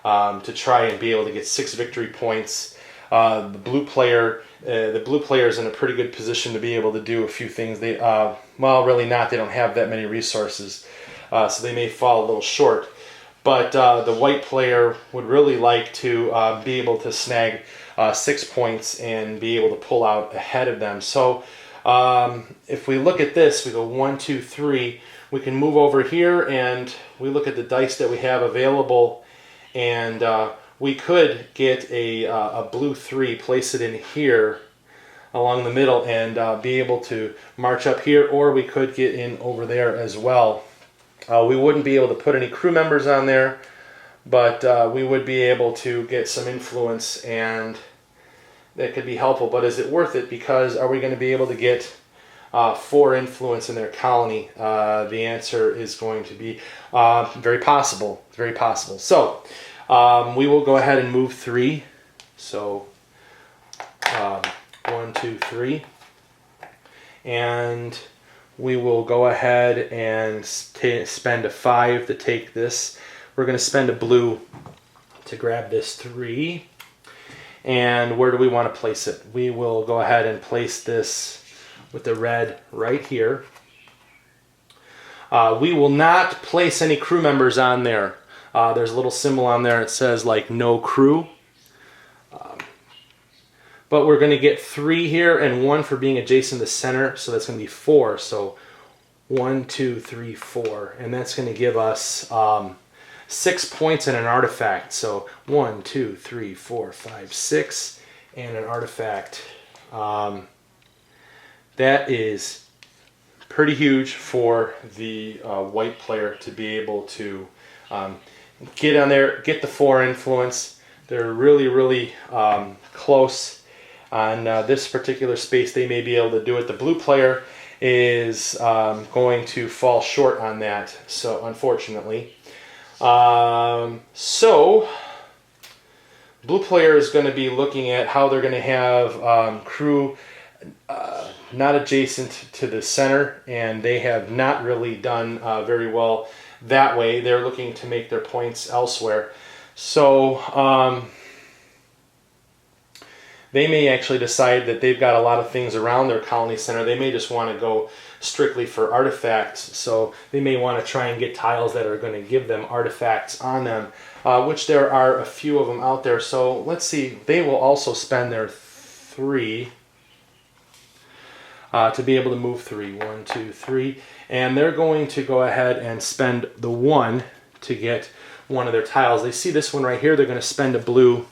to try and be able to get 6 victory points. The blue player is in a pretty good position to be able to do a few things. They, well, really not. They don't have that many resources, so they may fall a little short. But the white player would really like to be able to snag 6 points and be able to pull out ahead of them. So if we look at this, we go 1, 2, 3. We can move over here, and we look at the dice that we have available, and we could get a blue 3, place it in here along the middle, and be able to march up here, or we could get in over there as well. We wouldn't be able to put any crew members on there, but we would be able to get some influence, and that could be helpful. But is it worth it? Because are we going to be able to get four influence in their colony? The answer is going to be very possible. Very possible. So we will go ahead and move 3. So 1, 2, 3. And we will go ahead and spend a 5 to take this. We're going to spend a blue to grab this 3. And where do we want to place it? We will go ahead and place this with the red right here. We will not place any crew members on there. There's a little symbol on there. It says like no crew. But we're going to get 3 here and 1 for being adjacent to the center. So that's going to be 4. So 1, 2, 3, 4. And that's going to give us 6 points and an artifact. So 1, 2, 3, 4, 5, 6. And an artifact. That is pretty huge for the white player to be able to get on there, get the 4 influence. They're really, really close on this particular space. They may be able to do it. The blue player is going to fall short on that, so unfortunately. So blue player is going to be looking at how they're going to have crew not adjacent to the center, and they have not really done very well that way. They're looking to make their points elsewhere. So they may actually decide that they've got a lot of things around their colony center. They may just want to go strictly for artifacts. So they may want to try and get tiles that are going to give them artifacts on them, which there are a few of them out there. So let's see. They will also spend their 3 to be able to move 3. 1, 2, 3. And they're going to go ahead and spend the 1 to get one of their tiles. They see this one right here. They're going to spend a blue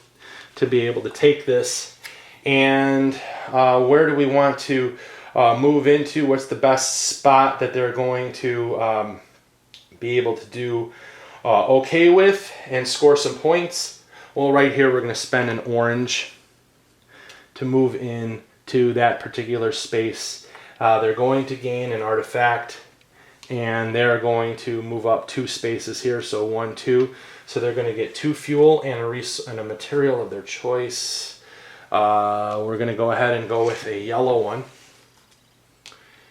to be able to take this. And where do we want to move into? What's the best spot that they're going to be able to do okay with and score some points? Well, right here we're going to spend an orange to move in to that particular space. They're going to gain an artifact, and they're going to move up 2 spaces here. So 1, 2. So they're going to get 2 fuel and a material of their choice. We're going to go ahead and go with a yellow one.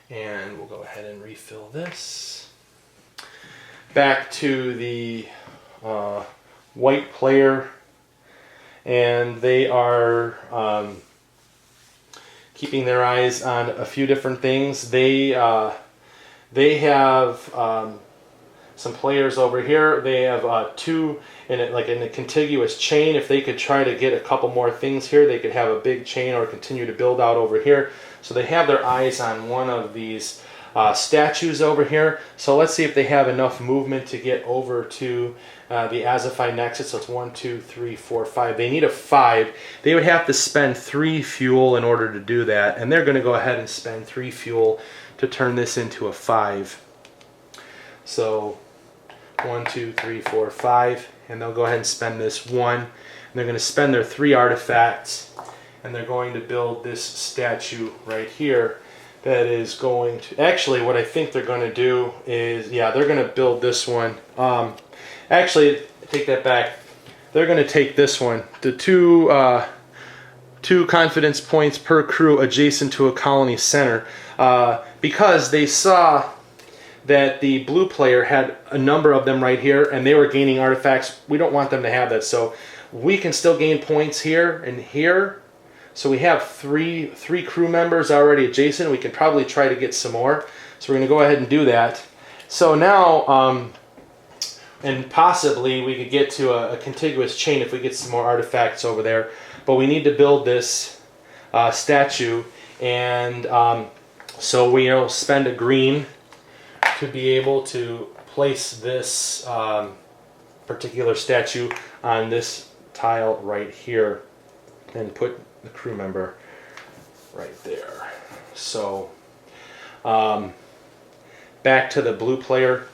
And we'll go ahead and refill this. Back to the white player. And they are keeping their eyes on a few different things. They have some players over here. They have 2 in a contiguous chain. If they could try to get a couple more things here, they could have a big chain or continue to build out over here. So they have their eyes on one of these statues over here. So let's see if they have enough movement to get over to the Azophi Nexus. So it's 1, 2, 3, 4, 5. They need a 5. They would have to spend 3 fuel in order to do that. And they're going to go ahead and spend 3 fuel to turn this into a 5. So 1, 2, 3, 4, 5. And they'll go ahead and spend this 1. And they're going to spend their 3 artifacts. And they're going to build this statue right here. That is going to, actually what I think they're going to do is, yeah, they're going to build this one. Actually, take that back. They're going to take this one. The 2 confidence points per crew adjacent to a colony center. Because they saw that the blue player had a number of them right here and they were gaining artifacts. We don't want them to have that. So we can still gain points here and here. So we have three crew members already adjacent. We can probably try to get some more. So we're going to go ahead and do that. So now, and possibly we could get to a contiguous chain if we get some more artifacts over there. But we need to build this statue. And so we'll spend a green to be able to place this particular statue on this tile right here and put the crew member right there. So back to the blue player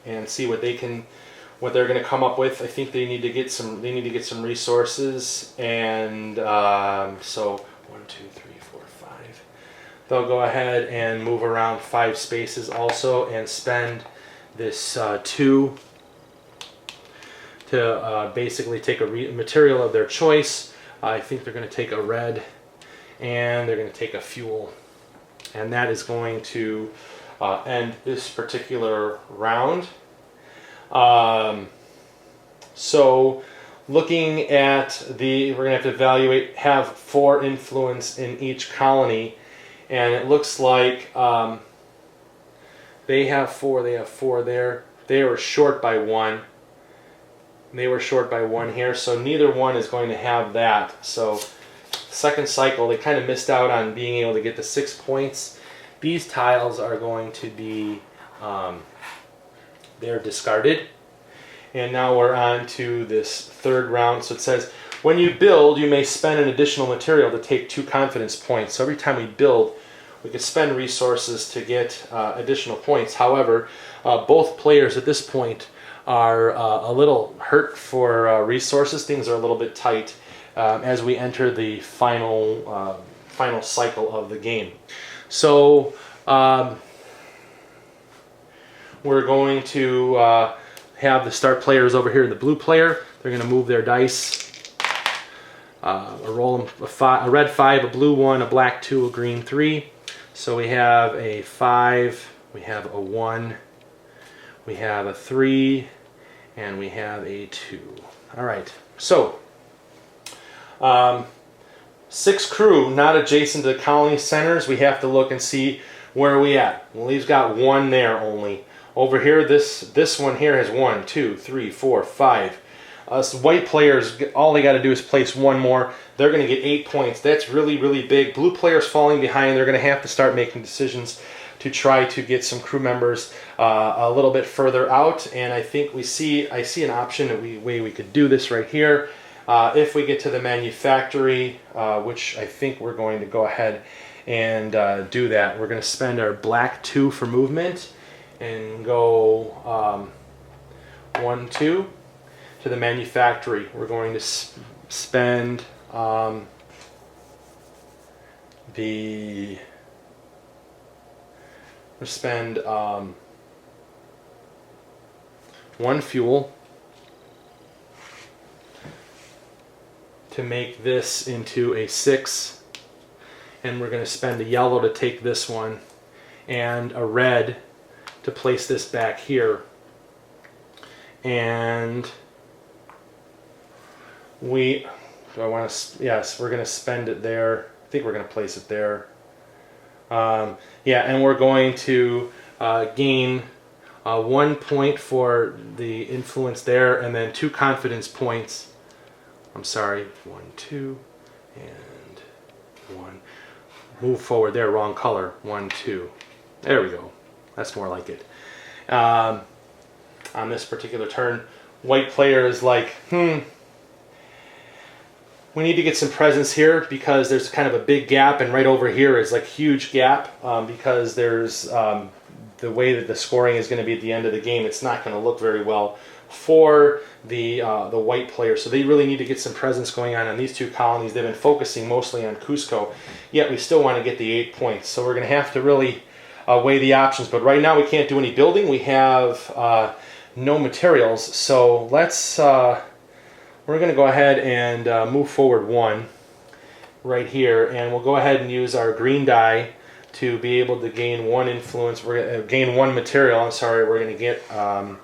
and see what they're going to come up with. I think they need to get some resources, and so 1, 2, 3, 4, 5. they'll go ahead and move around 5 spaces also and spend this 2 to basically take a material of their choice. I think they're going to take a red, and they're going to take a fuel. And that is going to end this particular round. So looking at we're going to have to evaluate, have 4 influence in each colony. And it looks like they have 4 there. They were short by 1. They were short by 1 here, so neither one is going to have that. So second cycle, they kind of missed out on being able to get the 6 points. These tiles are going to be, they're discarded. And now we're on to this third round. So it says, when you build, you may spend an additional material to take 2 confidence points. So every time we build, we could spend resources to get additional points. However, both players at this point are a little hurt for resources. Things are a little bit tight as we enter the final cycle of the game. So we're going to have the start players over here, the blue player. They're going to move their dice. Roll them a red 5, a blue 1, a black 2, a green 3. So we have a 5, we have a 1, we have a 3, and we have a 2. All right, so 6 crew not adjacent to the colony centers. We have to look and see where are we at. Well, he's got 1 there only. Over here, this one here has 1, 2, 3, 4, 5. So white players, all they got to do is place 1 more. They're going to get 8 points. That's really, really big. Blue players falling behind. They're going to have to start making decisions to try to get some crew members a little bit further out. And I think I see an option, a way we could do this right here. If we get to the manufactory, which I think we're going to go ahead and do that. We're going to spend our black 2 for movement and go 1, 2. To the manufactory. We're going to spend one fuel to make this into a 6, and we're going to spend a yellow to take this one and a red to place this back here. And we're going to spend it there. I think we're going to place it there. Yeah, and we're going to gain 1 point for the influence there, and then 2 confidence points. I'm sorry, 1, 2, and 1. Move forward there, wrong color. 1, 2. There we go. That's more like it. On this particular turn, white player is like, we need to get some presence here because there's kind of a big gap, and right over here is like huge gap because there's the way that the scoring is going to be at the end of the game. It's not going to look very well for the white player. So they really need to get some presence going on these 2 colonies. They've been focusing mostly on Cusco, yet we still want to get the 8 points. So we're going to have to really weigh the options. But right now we can't do any building. We have no materials. So let's... we're going to go ahead and move forward 1 right here, and we'll go ahead and use our green die to be able to gain 1 influence. We're going to gain 1 material. I'm sorry. We're going to get. I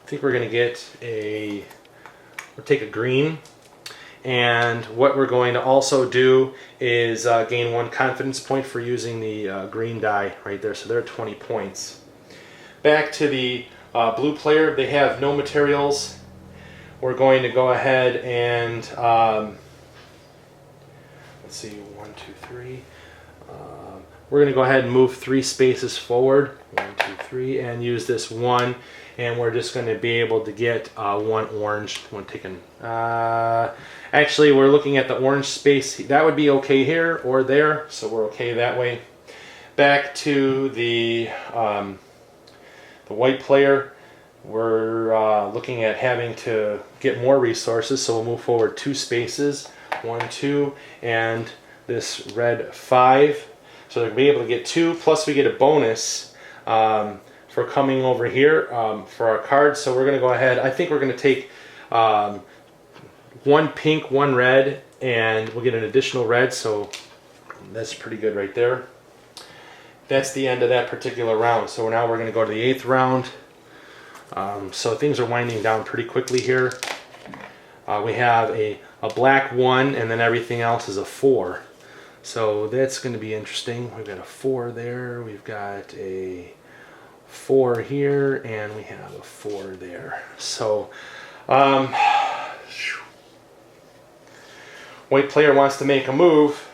think we're going to get a. We'll take a green, and what we're going to also do is gain 1 confidence point for using the green die right there. So they're 20 points. Back to the blue player. They have no materials. We're going to go ahead and, let's see, 1, 2, 3. We're going to go ahead and move 3 spaces forward, 1, 2, 3, and use this 1. And we're just going to be able to get 1 orange. One taken. Actually, we're looking at the orange space. That would be okay here or there, so we're okay that way. Back to the white player. We're looking at having to get more resources, so we'll move forward 2 spaces, 1, 2, and this red 5. So they'll be able to get 2, plus we get a bonus for coming over here for our cards. So we're going to go ahead. I think we're going to take 1 pink, 1 red, and we'll get an additional red. So that's pretty good right there. That's the end of that particular round. So now we're going to go to the 8th round. So things are winding down pretty quickly here. We have a black 1, and then everything else is a 4. So that's going to be interesting. We've got a 4 there. We've got a 4 here, and we have a 4 there. So white player wants to make a move.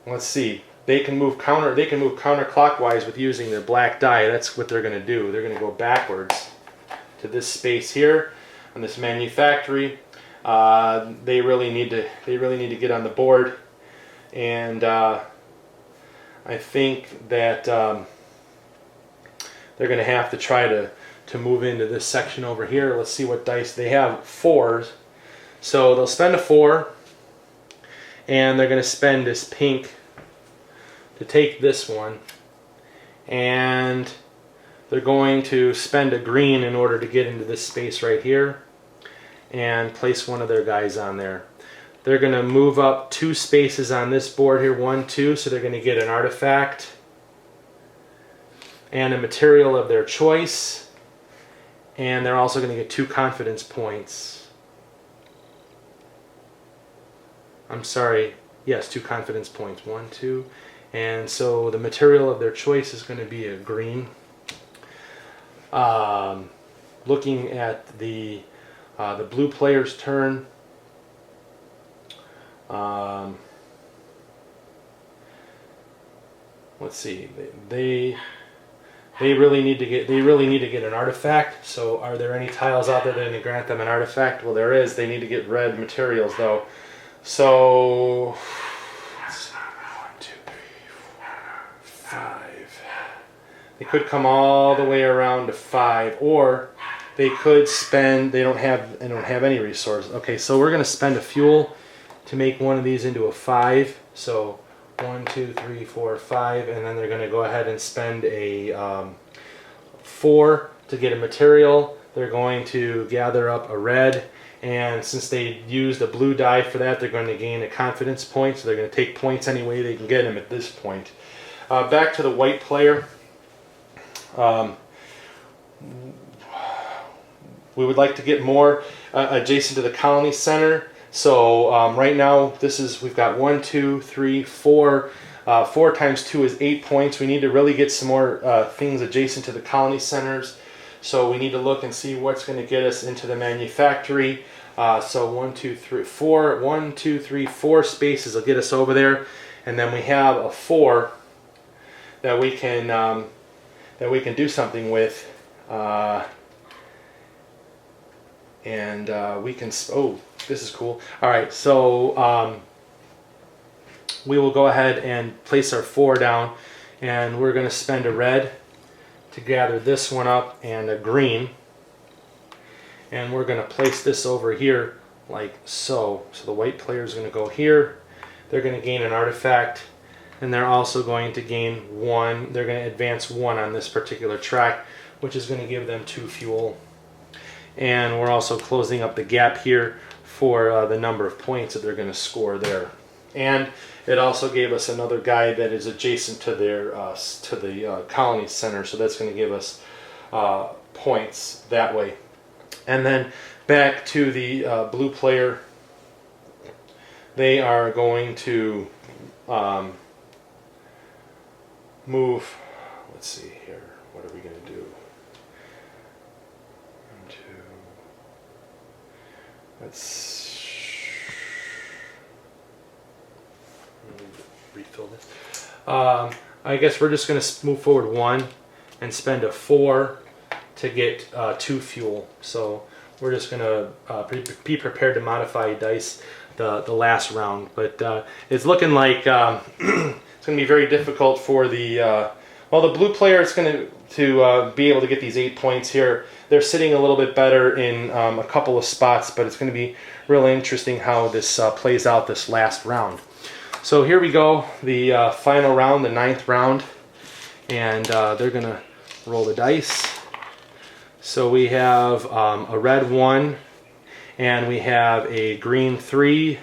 Let's see. They can move counterclockwise with using their black die. That's what they're going to do. They're going to go backwards to this space here on this manufactory. They really need to get on the board, and I think that they're going to have to try to move into this section over here. Let's see what dice they have. 4s, so they'll spend a 4, and they're going to spend this pink to take this one, and they're going to spend a green in order to get into this space right here and place one of their guys on there. They're going to move up 2 spaces on this board here, 1, 2, so they're going to get an artifact and a material of their choice, and they're also going to get 2 confidence points. I'm sorry, yes, 2 confidence points, 1, 2, and so the material of their choice is going to be a green. Looking at the blue player's turn, let's see. They really need to get an artifact. So, are there any tiles out there that are going to grant them an artifact? Well, there is. They need to get red materials though. So, let's see. 1, 2, 3, 4, 5. They could come all the way around to 5, or they could spend. They don't have any resources. Okay, so we're going to spend a fuel to make one of these into a 5. So 1, 2, 3, 4, 5, and then they're going to go ahead and spend a 4 to get a material. They're going to gather up a red, and since they used a blue die for that, they're going to gain a confidence point. So they're going to take points any way they can get them at this point. Back to the white player. We would like to get more adjacent to the colony center. So right now we've got 1, 2, 3, 4. 4 times 2 is 8 points. We need to really get some more things adjacent to the colony centers. So we need to look and see what's going to get us into the manufactory. So 1, 2, 3, 4. 1, 2, 3, 4 spaces will get us over there, and then we have a 4 that we can do something with. We can, oh, this is cool. All right, so we will go ahead and place our 4 down, and we're going to spend a red to gather this one up and a green, and we're going to place this over here like so. So the white player is going to go here. They're going to gain an artifact, and they're also going to gain 1. They're going to advance 1 on this particular track, which is going to give them 2 fuel. And we're also closing up the gap here for the number of points that they're going to score there. And it also gave us another guy that is adjacent to their the colony center, so that's going to give us points that way. And then back to the blue player, they are going to move. Let's see here. What are we going to do? 1, 2. Let's refill this. I guess we're just going to move forward 1 and spend a 4 to get 2 fuel. So we're just going to be prepared to modify dice the last round. But it's looking like it's going to be very difficult for the the blue player is going to be able to get these 8 points here. They're sitting a little bit better in a couple of spots, but it's going to be really interesting how this plays out this last round. So here we go, the final round, the 9th round, and they're gonna roll the dice. So we have a red 1, and we have a green 3,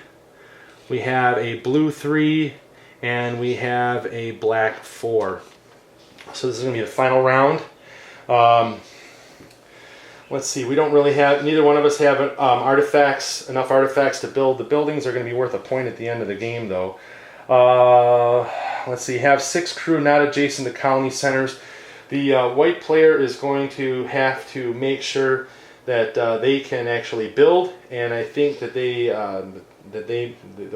we have a blue 3, and we have a black 4. So this is gonna be the final round. Let's see, we don't really have, neither one of us have enough artifacts to build. The buildings are going to be worth a point at the end of the game, though. Let's see, have 6 crew not adjacent to colony centers. The white player is going to have to make sure that they can actually build, and I think that the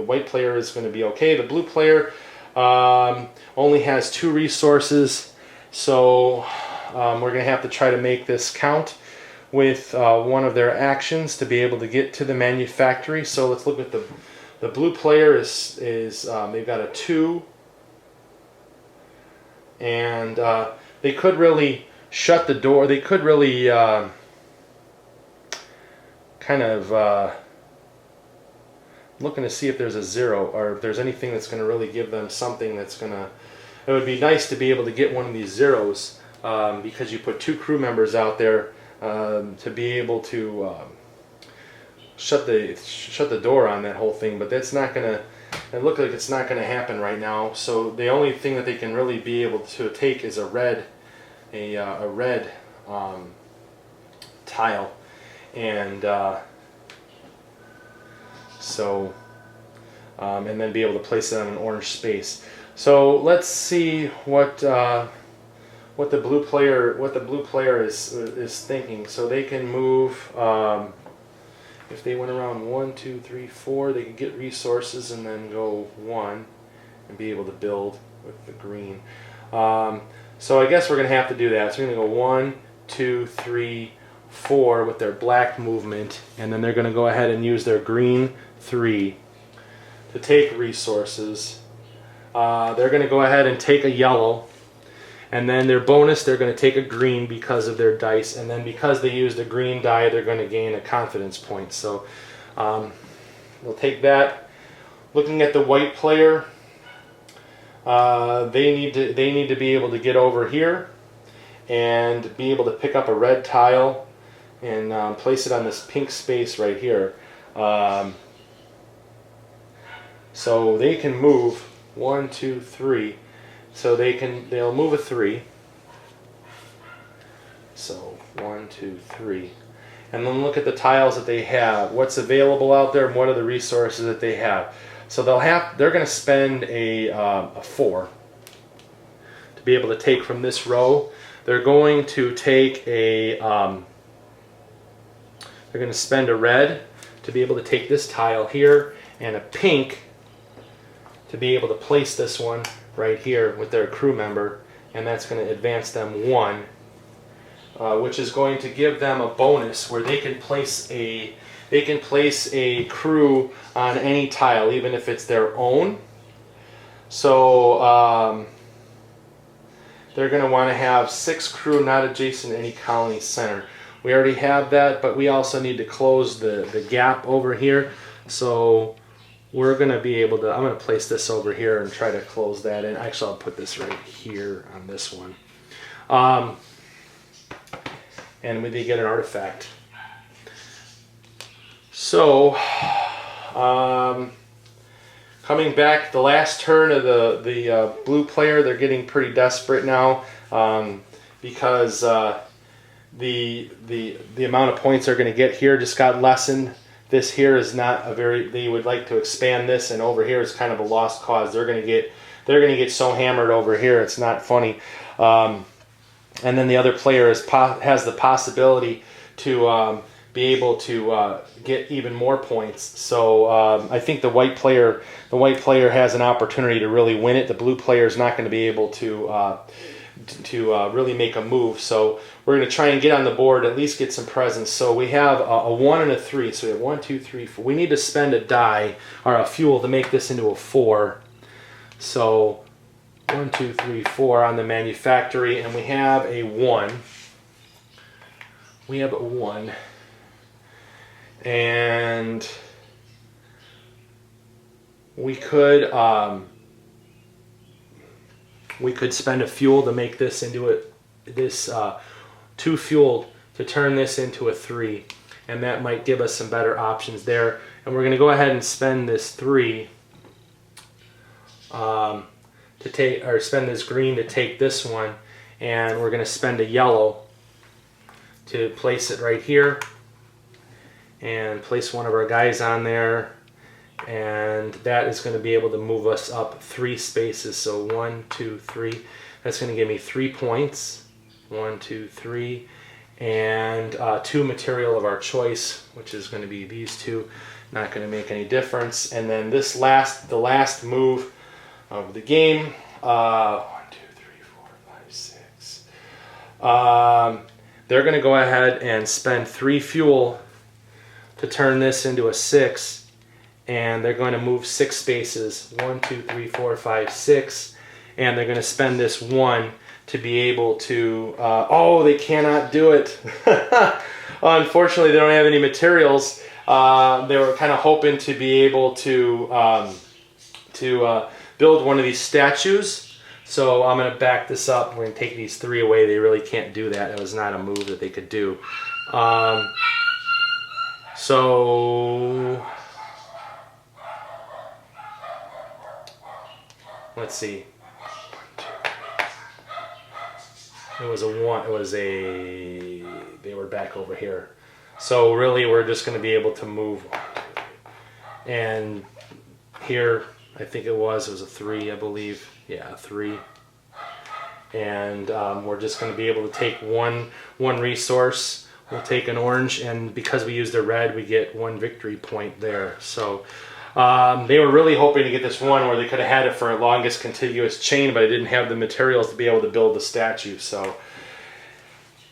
white player is going to be okay. The blue player only has 2 resources, so we're going to have to try to make this count with one of their actions to be able to get to the manufactory. So let's look at the blue player is they've got a 2, and they could really shut the door. They could really kind of looking to see if there's a 0 or if there's anything that's going to really give them something that's going to. It would be nice to be able to get one of these zeros because you put 2 crew members out there. To be able to shut the door on that whole thing, but that's not gonna. It looks like it's not gonna happen right now. So the only thing that they can really be able to take is a red tile, and and then be able to place it on an orange space. So let's see what the blue player is thinking. So they can move. If they went around 1, 2, 3, 4, they could get resources and then go 1 and be able to build with the green. So I guess we're going to have to do that. So we're going to go 1, 2, 3, 4 with their black movement, and then they're going to go ahead and use their green 3 to take resources. They're going to go ahead and take a yellow. And then their bonus, they're going to take a green because of their dice. And then because they used a green die, they're going to gain a confidence point. So we'll take that. Looking at the white player, they need to be able to get over here and be able to pick up a red tile and place it on this pink space right here. So they can move 1, 2, 3. So they'll move a 3. So 1, 2, 3. And then look at the tiles that they have. What's available out there and what are the resources that they have. So they're going to spend a 4 to be able to take from this row. They're going to take they're going to spend a red to be able to take this tile here, and a pink to be able to place this one right here with their crew member, and that's going to advance them 1, which is going to give them a bonus where they can place a crew on any tile, even if it's their own. So they're going to want to have 6 crew not adjacent to any colony center. We already have that, but we also need to close the gap over here. So we're going to be able to, I'm going to place this over here and try to close that in. Actually, I'll put this right here on this one. And we did get an artifact. So, coming back, the last turn of the blue player, they're getting pretty desperate now because the amount of points they're going to get here just got lessened. This here is not a very. They would like to expand this, and over here is kind of a lost cause. They're going to get so hammered over here. It's not funny. And then the other player has the possibility to be able to get even more points. So I think the white player has an opportunity to really win it. The blue player is not going to be able to really make a move. So we're going to try and get on the board, at least get some presence. So we have a 1 and a 3. So we have 1, 2, 3, 4. We need to spend a die or a fuel to make this into a 4. So 1, 2, 3, 4 on the manufactory, and we have a 1. We have a 1. And we could spend a fuel to make this into this 2 fuel to turn this into a 3, and that might give us some better options there. And we're going to go ahead and spend this 3 to take, or spend this green to take this one, and we're going to spend a yellow to place it right here, and place one of our guys on there, and that is going to be able to move us up 3 spaces. So 1, 2, 3. That's going to give me 3 points. 1, 2, 3, and 2 material of our choice, which is going to be these 2. Not going to make any difference. And then the last move of the game. 1, 2, 3, 4, 5, 6. They're going to go ahead and spend 3 fuel to turn this into a 6, and they're going to move 6 spaces. 1, 2, 3, 4, 5, 6, and they're going to spend this 1 to be able to. Oh, they cannot do it. Unfortunately, they don't have any materials. They were kind of hoping to be able to build one of these statues. So I'm going to back this up. We're going to take these 3 away. They really can't do that. It was not a move that they could do. So let's see. It was a 1. It was a. They were back over here. So really, we're just going to be able to move. And here, I think it was a 3, I believe. Yeah, a 3. And we're just going to be able to take one resource. We'll take an orange, and because we used a red, we get 1 victory point there. So they were really hoping to get this 1 where they could have had it for a longest contiguous chain, but I didn't have the materials to be able to build the statue. So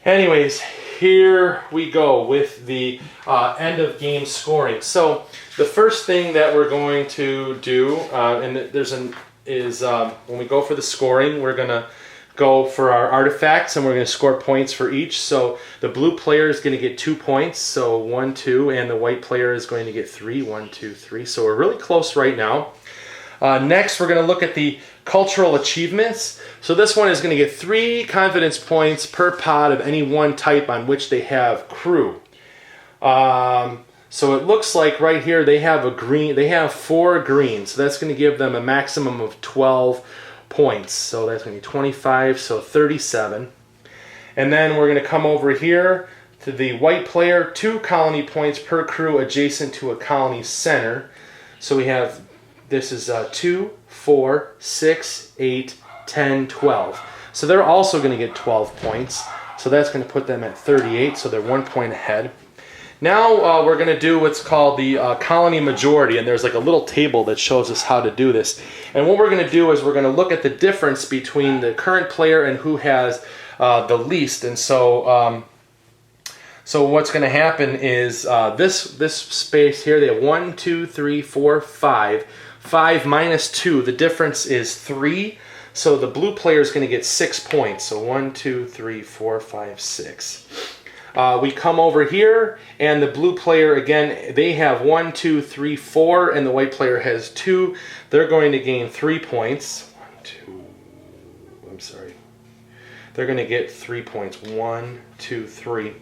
anyways, here we go with the end of game scoring. So the first thing that we're going to do, is when we go for the scoring, we're going to go for our artifacts, and we're going to score points for each. So the blue player is going to get 2 points, so 1, 2, and the white player is going to get 3, 1, 2, 3. So we're really close right now. Next, we're going to look at the cultural achievements. So this one is going to get 3 confidence points per pod of any one type on which they have crew. So it looks like right here they have a green. They have 4 greens, so that's going to give them a maximum of 12 points. So that's going to be 25, so 37. And then we're going to come over here to the white player, 2 colony points per crew adjacent to a colony center. So we have, this is 2, 4, 6, 8, 10, 12. So they're also going to get 12 points. So that's going to put them at 38, so they're 1 point ahead. Now we're going to do what's called the colony majority, and there's like a little table that shows us how to do this. And what we're going to do is we're going to look at the difference between the current player and who has the least. And so so what's going to happen is this space here, they have 1, 2, 3, 4, 5. 5 minus 2, the difference is 3. So the blue player is going to get 6 points. So 1, 2, 3, 4, 5, 6. We come over here, and the blue player, again, they have 1, 2, 3, 4, and the white player has 2. They're going to gain 3 points. 1, 2, I'm sorry. They're going to get 3 points. 1, 2, 3.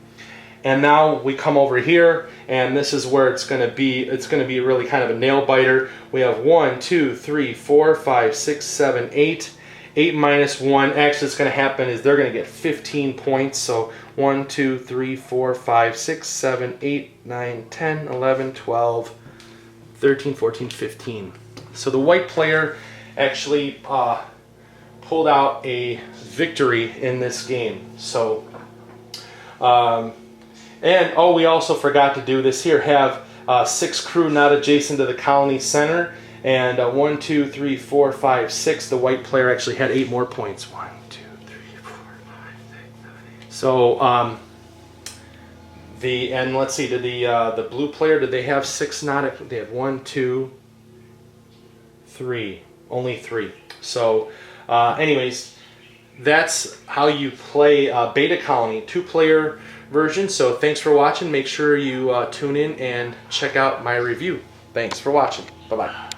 And now we come over here, and this is where it's going to be. It's going to be really kind of a nail biter. We have 1, 2, 3, 4, 5, 6, 7, 8. 8 minus 1. Actually, what's going to happen is they're going to get 15 points. So 1, 2, 3, 4, 5, 6, 7, 8, 9, 10, 11, 12, 13, 14, 15. So the white player actually pulled out a victory in this game. So, and oh, we also forgot to do this here. Have 6 crew not adjacent to the colony center. And 1, 2, 3, 4, 5, 6. The white player actually had 8 more points. 1, 2, 3, 4, 5, 6, 7, 8. So and let's see. Did the blue player? Did they have 6 not? They have 1, 2, 3. Only 3. So, anyways, that's how you play Beta Colony 2-player version. So thanks for watching. Make sure you tune in and check out my review. Thanks for watching. Bye bye.